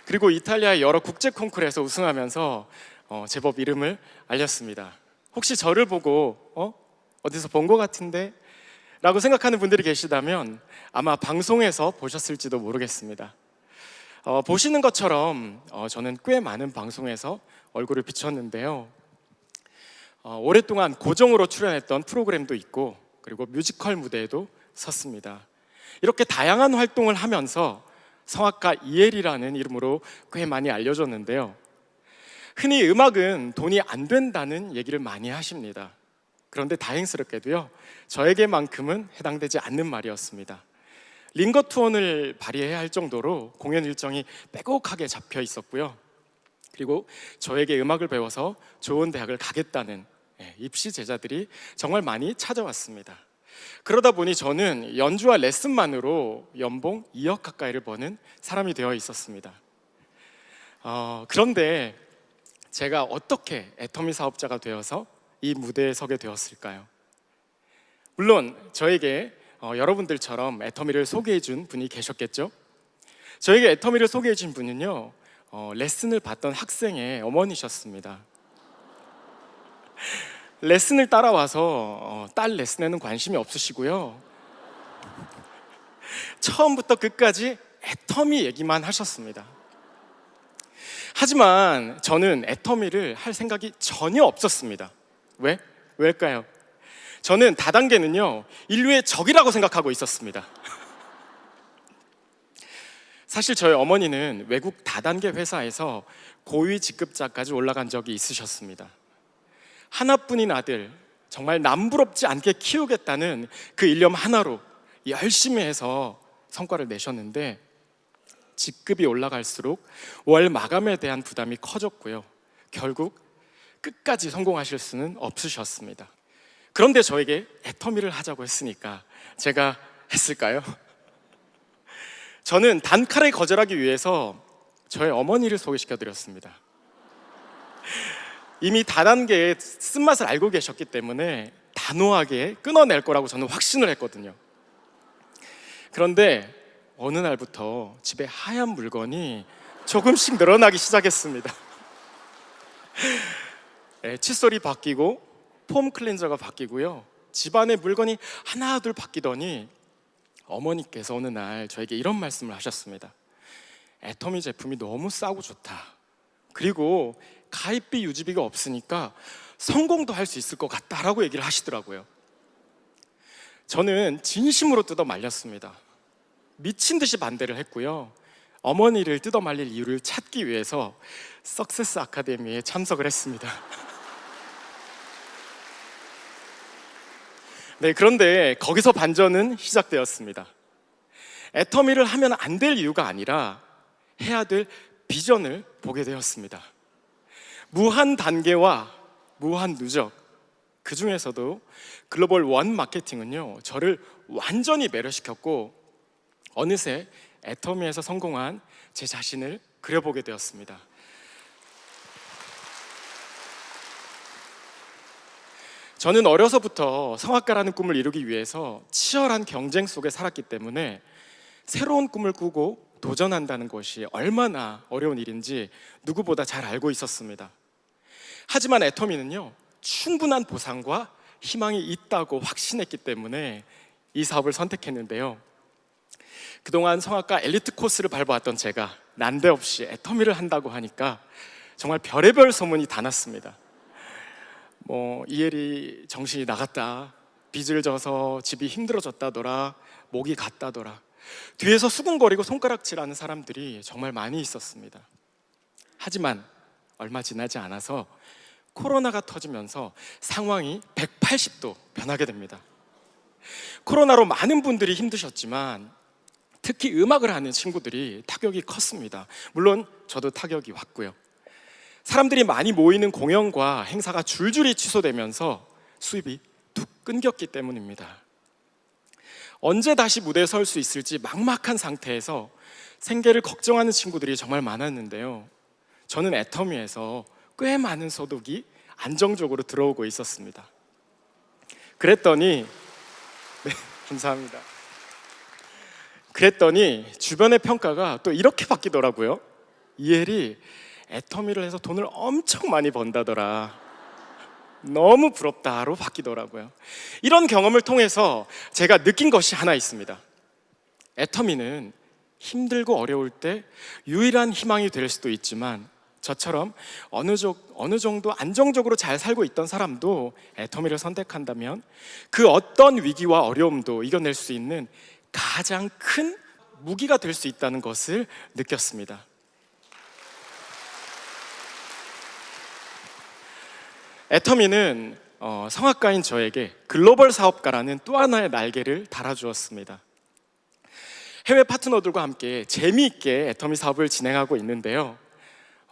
그리고 이탈리아의 여러 국제 콩쿠르에서 우승하면서 제법 이름을 알렸습니다. 혹시 저를 보고 어디서 본 것 같은데 라고 생각하는 분들이 계시다면 아마 방송에서 보셨을지도 모르겠습니다. 보시는 것처럼 저는 꽤 많은 방송에서 얼굴을 비췄는데요. 오랫동안 고정으로 출연했던 프로그램도 있고 그리고 뮤지컬 무대에도 섰습니다. 이렇게 다양한 활동을 하면서 성악가 이엘이라는 이름으로 꽤 많이 알려졌는데요. 흔히 음악은 돈이 안 된다는 얘기를 많이 하십니다. 그런데 다행스럽게도요, 저에게만큼은 해당되지 않는 말이었습니다. 링거 투혼을 발휘해야 할 정도로 공연 일정이 빼곡하게 잡혀 있었고요. 그리고 저에게 음악을 배워서 좋은 대학을 가겠다는 입시 제자들이 정말 많이 찾아왔습니다. 그러다 보니 저는 연주와 레슨만으로 연봉 2억 가까이를 버는 사람이 되어 있었습니다. 그런데 제가 어떻게 애터미 사업자가 되어서 이 무대에 서게 되었을까요? 물론 저에게 여러분들처럼 애터미를 소개해 준 분이 계셨겠죠? 저에게 애터미를 소개해 준 분은요, 레슨을 받던 학생의 어머니셨습니다. 레슨을 따라와서 딸 레슨에는 관심이 없으시고요, 처음부터 끝까지 애터미 얘기만 하셨습니다. 하지만 저는 애터미를 할 생각이 전혀 없었습니다. 왜일까요? 저는 다단계는요, 인류의 적이라고 생각하고 있었습니다. 사실 저희 어머니는 외국 다단계 회사에서 고위 직급자까지 올라간 적이 있으셨습니다. 하나뿐인 아들, 정말 남부럽지 않게 키우겠다는 그 일념 하나로 열심히 해서 성과를 내셨는데, 직급이 올라갈수록 월 마감에 대한 부담이 커졌고요, 결국 끝까지 성공하실 수는 없으셨습니다. 그런데 저에게 애터미를 하자고 했으니까 제가 했을까요? 저는 단칼에 거절하기 위해서 저의 어머니를 소개시켜 드렸습니다. 이미 다단계의 쓴맛을 알고 계셨기 때문에 단호하게 끊어낼 거라고 저는 확신을 했거든요. 그런데 어느 날부터 집에 하얀 물건이 조금씩 늘어나기 시작했습니다. 칫솔이 바뀌고 폼 클렌저가 바뀌고요, 집안의 물건이 하나둘 바뀌더니 어머니께서 어느 날 저에게 이런 말씀을 하셨습니다. 애터미 제품이 너무 싸고 좋다. 그리고 가입비 유지비가 없으니까 성공도 할 수 있을 것 같다라고 얘기를 하시더라고요. 저는 진심으로 뜯어 말렸습니다. 미친 듯이 반대를 했고요, 어머니를 뜯어 말릴 이유를 찾기 위해서 석세스 아카데미에 참석을 했습니다. 네, 그런데 거기서 반전은 시작되었습니다. 애터미를 하면 안 될 이유가 아니라 해야 될 비전을 보게 되었습니다. 무한 단계와 무한 누적, 그 중에서도 글로벌 원 마케팅은요, 저를 완전히 매료시켰고 어느새 애터미에서 성공한 제 자신을 그려보게 되었습니다. 저는 어려서부터 성악가라는 꿈을 이루기 위해서 치열한 경쟁 속에 살았기 때문에 새로운 꿈을 꾸고 도전한다는 것이 얼마나 어려운 일인지 누구보다 잘 알고 있었습니다. 하지만 애터미는요, 충분한 보상과 희망이 있다고 확신했기 때문에 이 사업을 선택했는데요, 그동안 성악가 엘리트 코스를 밟아왔던 제가 난데없이 애터미를 한다고 하니까 정말 별의별 소문이 다 났습니다. 이엘이 정신이 나갔다, 빚을 져서 집이 힘들어졌다더라, 목이 갔다더라, 뒤에서 수군거리고 손가락질하는 사람들이 정말 많이 있었습니다. 하지만 얼마 지나지 않아서 코로나가 터지면서 상황이 180도 변하게 됩니다. 코로나로 많은 분들이 힘드셨지만 특히 음악을 하는 친구들이 타격이 컸습니다. 물론 저도 타격이 왔고요. 사람들이 많이 모이는 공연과 행사가 줄줄이 취소되면서 수입이 뚝 끊겼기 때문입니다. 언제 다시 무대에 설 수 있을지 막막한 상태에서 생계를 걱정하는 친구들이 정말 많았는데요, 저는 애터미에서 꽤 많은 소득이 안정적으로 들어오고 있었습니다. 그랬더니 감사합니다. 그랬더니 주변의 평가가 또 이렇게 바뀌더라고요. 이엘이 애터미를 해서 돈을 엄청 많이 번다더라. 너무 부럽다로 바뀌더라고요. 이런 경험을 통해서 제가 느낀 것이 하나 있습니다. 애터미는 힘들고 어려울 때 유일한 희망이 될 수도 있지만 저처럼 어느 정도 안정적으로 잘 살고 있던 사람도 애터미를 선택한다면 그 어떤 위기와 어려움도 이겨낼 수 있는 가장 큰 무기가 될 수 있다는 것을 느꼈습니다. 애터미는 성악가인 저에게 글로벌 사업가라는 또 하나의 날개를 달아주었습니다. 해외 파트너들과 함께 재미있게 애터미 사업을 진행하고 있는데요.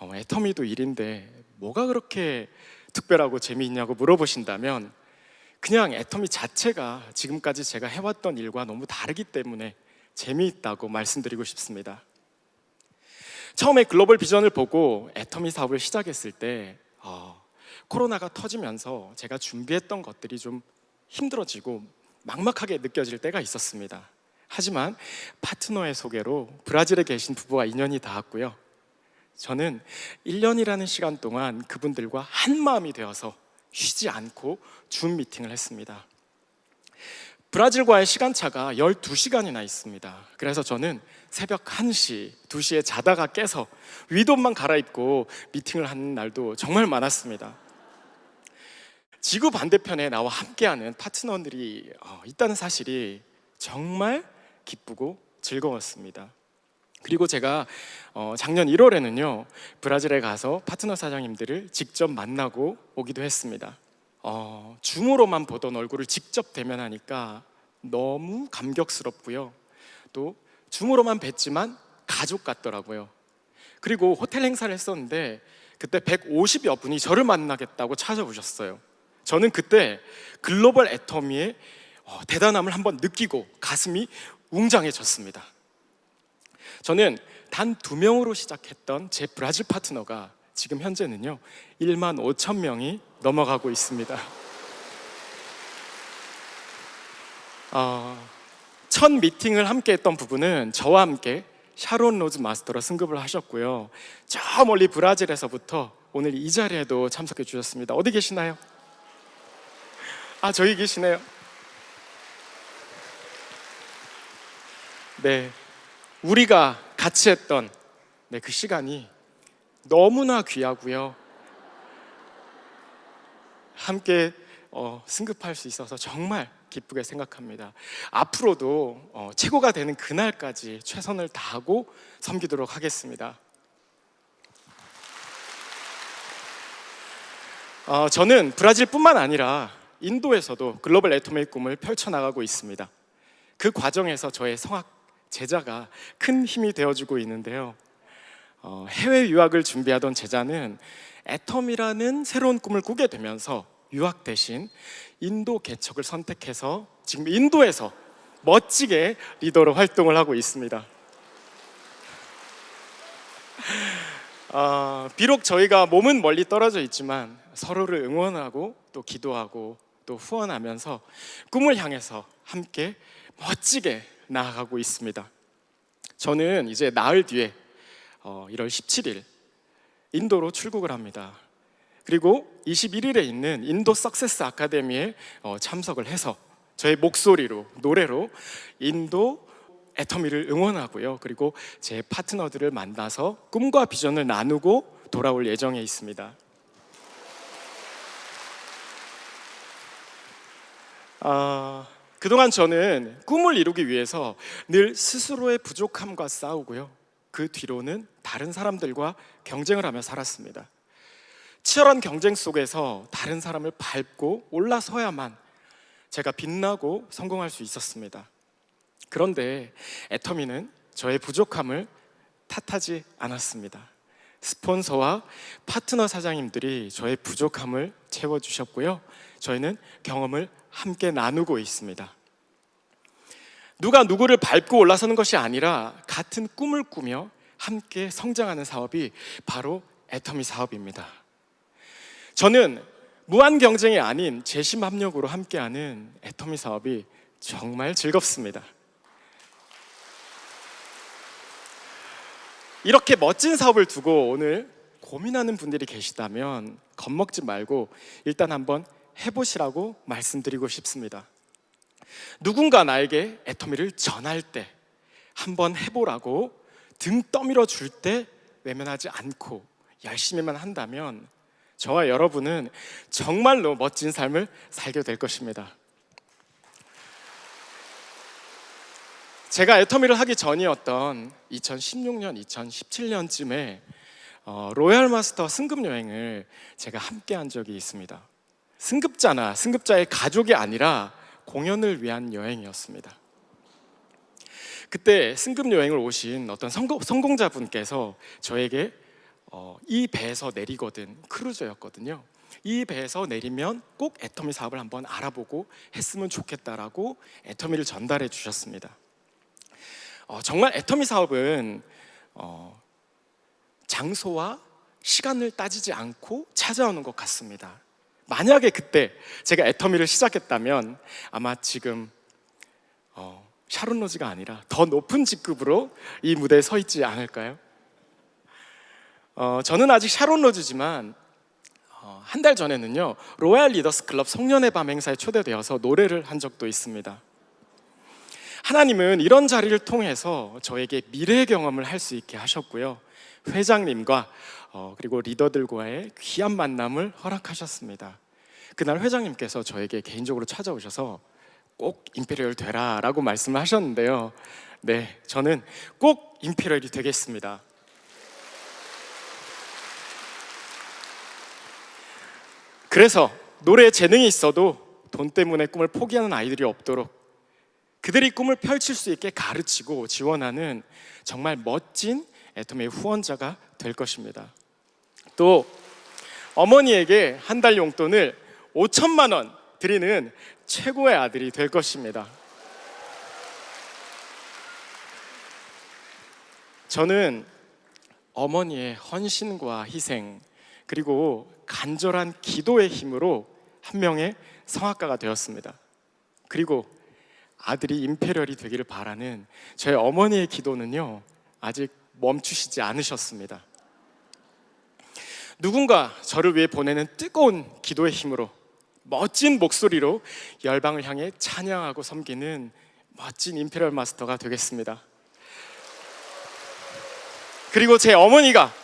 애터미도 일인데 뭐가 그렇게 특별하고 재미있냐고 물어보신다면 그냥 애터미 자체가 지금까지 제가 해왔던 일과 너무 다르기 때문에 재미있다고 말씀드리고 싶습니다. 처음에 글로벌 비전을 보고 애터미 사업을 시작했을 때 코로나가 터지면서 제가 준비했던 것들이 좀 힘들어지고 막막하게 느껴질 때가 있었습니다. 하지만 파트너의 소개로 브라질에 계신 부부와 인연이 닿았고요. 저는 1년이라는 시간 동안 그분들과 한마음이 되어서 쉬지 않고 줌 미팅을 했습니다. 브라질과의 시간차가 12시간이나 있습니다. 그래서 저는 새벽 1시, 2시에 자다가 깨서 윗옷만 갈아입고 미팅을 하는 날도 정말 많았습니다. 지구 반대편에 나와 함께하는 파트너들이 있다는 사실이 정말 기쁘고 즐거웠습니다. 그리고 제가 작년 1월에는요 브라질에 가서 파트너 사장님들을 직접 만나고 오기도 했습니다. 줌으로만 보던 얼굴을 직접 대면하니까 너무 감격스럽고요. 또 줌으로만 뵀지만 가족 같더라고요. 그리고 호텔 행사를 했었는데 그때 150여 분이 저를 만나겠다고 찾아오셨어요. 저는 그때 글로벌 애터미의 대단함을 한번 느끼고 가슴이 웅장해졌습니다. 저는 단 2명으로 시작했던 제 브라질 파트너가 지금 현재는요 1만 5천 명이 넘어가고 있습니다. 첫 미팅을 함께 했던 부부는 저와 함께 샤론 로즈 마스터로 승급을 하셨고요. 저 멀리 브라질에서부터 오늘 이 자리에도 참석해 주셨습니다. 어디 계시나요? 저기 계시네요. 네, 우리가 같이 했던 그 시간이 너무나 귀하고요. 함께 승급할 수 있어서 정말 기쁘게 생각합니다. 앞으로도 최고가 되는 그날까지 최선을 다하고 섬기도록 하겠습니다. 저는 브라질뿐만 아니라 인도에서도 글로벌 애터미의 꿈을 펼쳐나가고 있습니다. 그 과정에서 저의 성악 제자가 큰 힘이 되어주고 있는데요. 해외 유학을 준비하던 제자는 애터미라는 새로운 꿈을 꾸게 되면서 유학 대신 인도 개척을 선택해서 지금 인도에서 멋지게 리더로 활동을 하고 있습니다. 비록 저희가 몸은 멀리 떨어져 있지만 서로를 응원하고 또 기도하고 또 후원하면서 꿈을 향해서 함께 멋지게 나아가고 있습니다. 저는 이제 나흘 뒤에 1월 17일 인도로 출국을 합니다. 그리고 21일에 있는 인도 석세스 아카데미에 참석을 해서 저의 목소리로 노래로 인도 애터미를 응원하고요. 그리고 제 파트너들을 만나서 꿈과 비전을 나누고 돌아올 예정에 있습니다. 그동안 저는 꿈을 이루기 위해서 늘 스스로의 부족함과 싸우고요. 그 뒤로는 다른 사람들과 경쟁을 하며 살았습니다. 치열한 경쟁 속에서 다른 사람을 밟고 올라서야만 제가 빛나고 성공할 수 있었습니다. 그런데 애터미는 저의 부족함을 탓하지 않았습니다. 스폰서와 파트너 사장님들이 저의 부족함을 채워주셨고요. 저희는 경험을 함께 나누고 있습니다. 누가 누구를 밟고 올라서는 것이 아니라 같은 꿈을 꾸며 함께 성장하는 사업이 바로 애터미 사업입니다. 저는 무한 경쟁이 아닌 재심 합력으로 함께하는 애터미 사업이 정말 즐겁습니다. 이렇게 멋진 사업을 두고 오늘 고민하는 분들이 계시다면 겁먹지 말고 일단 한번 해보시라고 말씀드리고 싶습니다. 누군가 나에게 애터미를 전할 때, 한번 해보라고 등 떠밀어 줄 때 외면하지 않고 열심히만 한다면 저와 여러분은 정말로 멋진 삶을 살게 될 것입니다. 제가 애터미를 하기 전이었던 2016년, 2017년쯤에 로얄 마스터 승급 여행을 제가 함께 한 적이 있습니다. 승급자나 승급자의 가족이 아니라 공연을 위한 여행이었습니다. 그때 승급 여행을 오신 어떤 성공자분께서 저에게 이 배에서 내리거든, 크루저였거든요. 이 배에서 내리면 꼭 애터미 사업을 한번 알아보고 했으면 좋겠다라고 애터미를 전달해 주셨습니다. 정말 애터미 사업은 장소와 시간을 따지지 않고 찾아오는 것 같습니다. 만약에 그때 제가 애터미를 시작했다면 아마 지금 샤론 로즈가 아니라 더 높은 직급으로 이 무대에 서 있지 않을까요? 저는 아직 샤론 로즈지만 한 달 전에는요, 로얄 리더스 클럽 송년회 밤 행사에 초대되어서 노래를 한 적도 있습니다. 하나님은 이런 자리를 통해서 저에게 미래 경험을 할 수 있게 하셨고요, 회장님과 그리고 리더들과의 귀한 만남을 허락하셨습니다. 그날 회장님께서 저에게 개인적으로 찾아오셔서 꼭 임페리얼 되라 라고 말씀을 하셨는데요, 네, 저는 꼭 임페리얼이 되겠습니다. 그래서 노래에 재능이 있어도 돈 때문에 꿈을 포기하는 아이들이 없도록 그들이 꿈을 펼칠 수 있게 가르치고 지원하는 정말 멋진 애터미의 후원자가 될 것입니다. 또 어머니에게 한 달 용돈을 5천만 원 드리는 최고의 아들이 될 것입니다. 저는 어머니의 헌신과 희생, 그리고 간절한 기도의 힘으로 한 명의 성악가가 되었습니다. 그리고 아들이 임페리얼이 되기를 바라는 저희 어머니의 기도는요, 아직 멈추시지 않으셨습니다. 누군가 저를 위해 보내는 뜨거운 기도의 힘으로 멋진 목소리로 열방을 향해 찬양하고 섬기는 멋진 임페리얼 마스터가 되겠습니다. 그리고 제 어머니가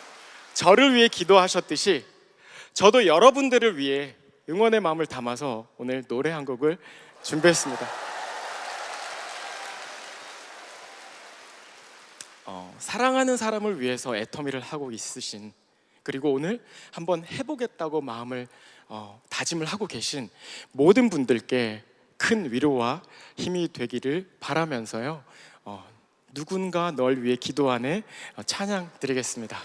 저를 위해 기도하셨듯이 저도 여러분들을 위해 응원의 마음을 담아서 오늘 노래 한 곡을 준비했습니다. 사랑하는 사람을 위해서 애터미를 하고 있으신, 그리고 오늘 한번 해보겠다고 마음을 다짐을 하고 계신 모든 분들께 큰 위로와 힘이 되기를 바라면서요, 누군가 널 위해 기도하네 찬양 드리겠습니다.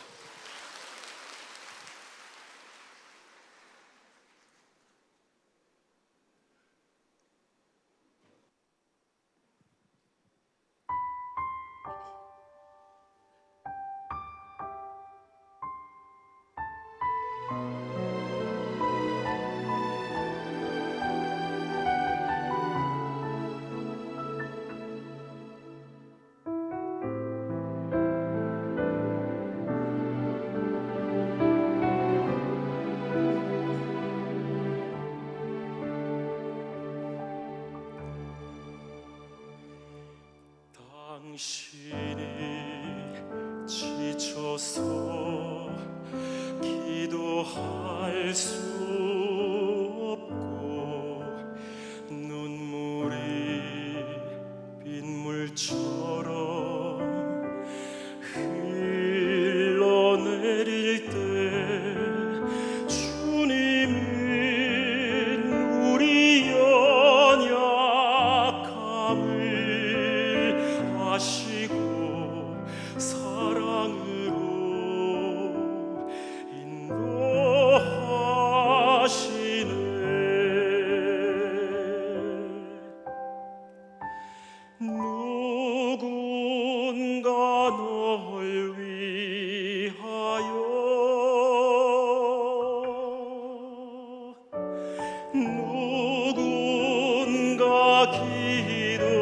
당신이 지쳐서 기도할 수 없고 눈물이 빗물처럼 흘러내릴 때 주님은 우리 연약함을 아시고 사랑으로 인도하시네. 누군가 널 위하여, 누군가 기도하네.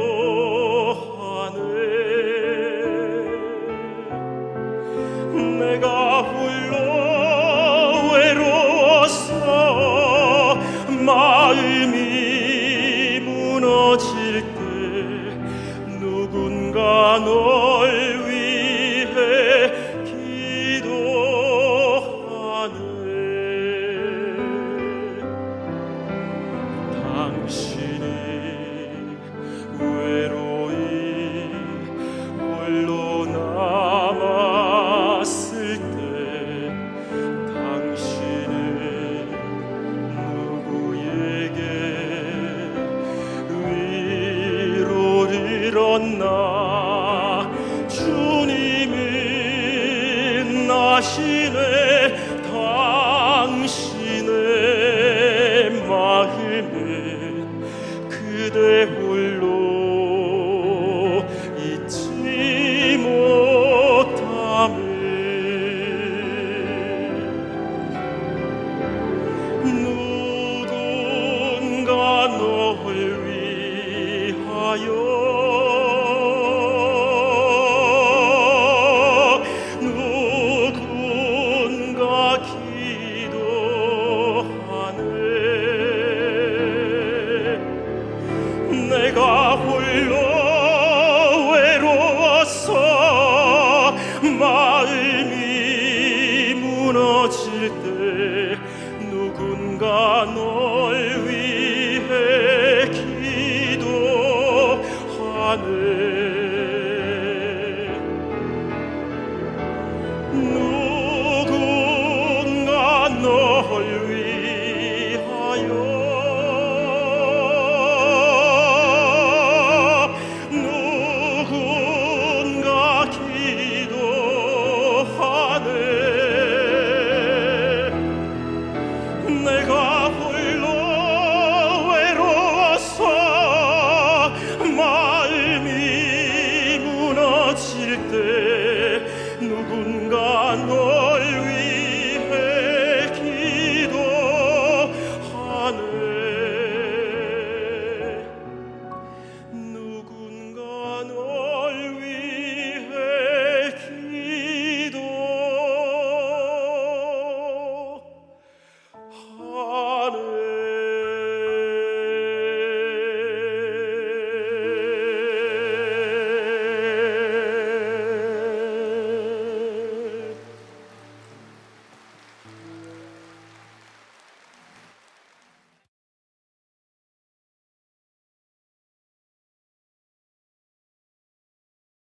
내가 홀로 외로웠을 하시네 당신의 마음에 그대 홀로 잊지 못함에 누군가 널 위하여 누군가 기도하네 내가 홀로 외로워서 마음이 무너질 때 누군가 널 위해 기도하네 누군가 널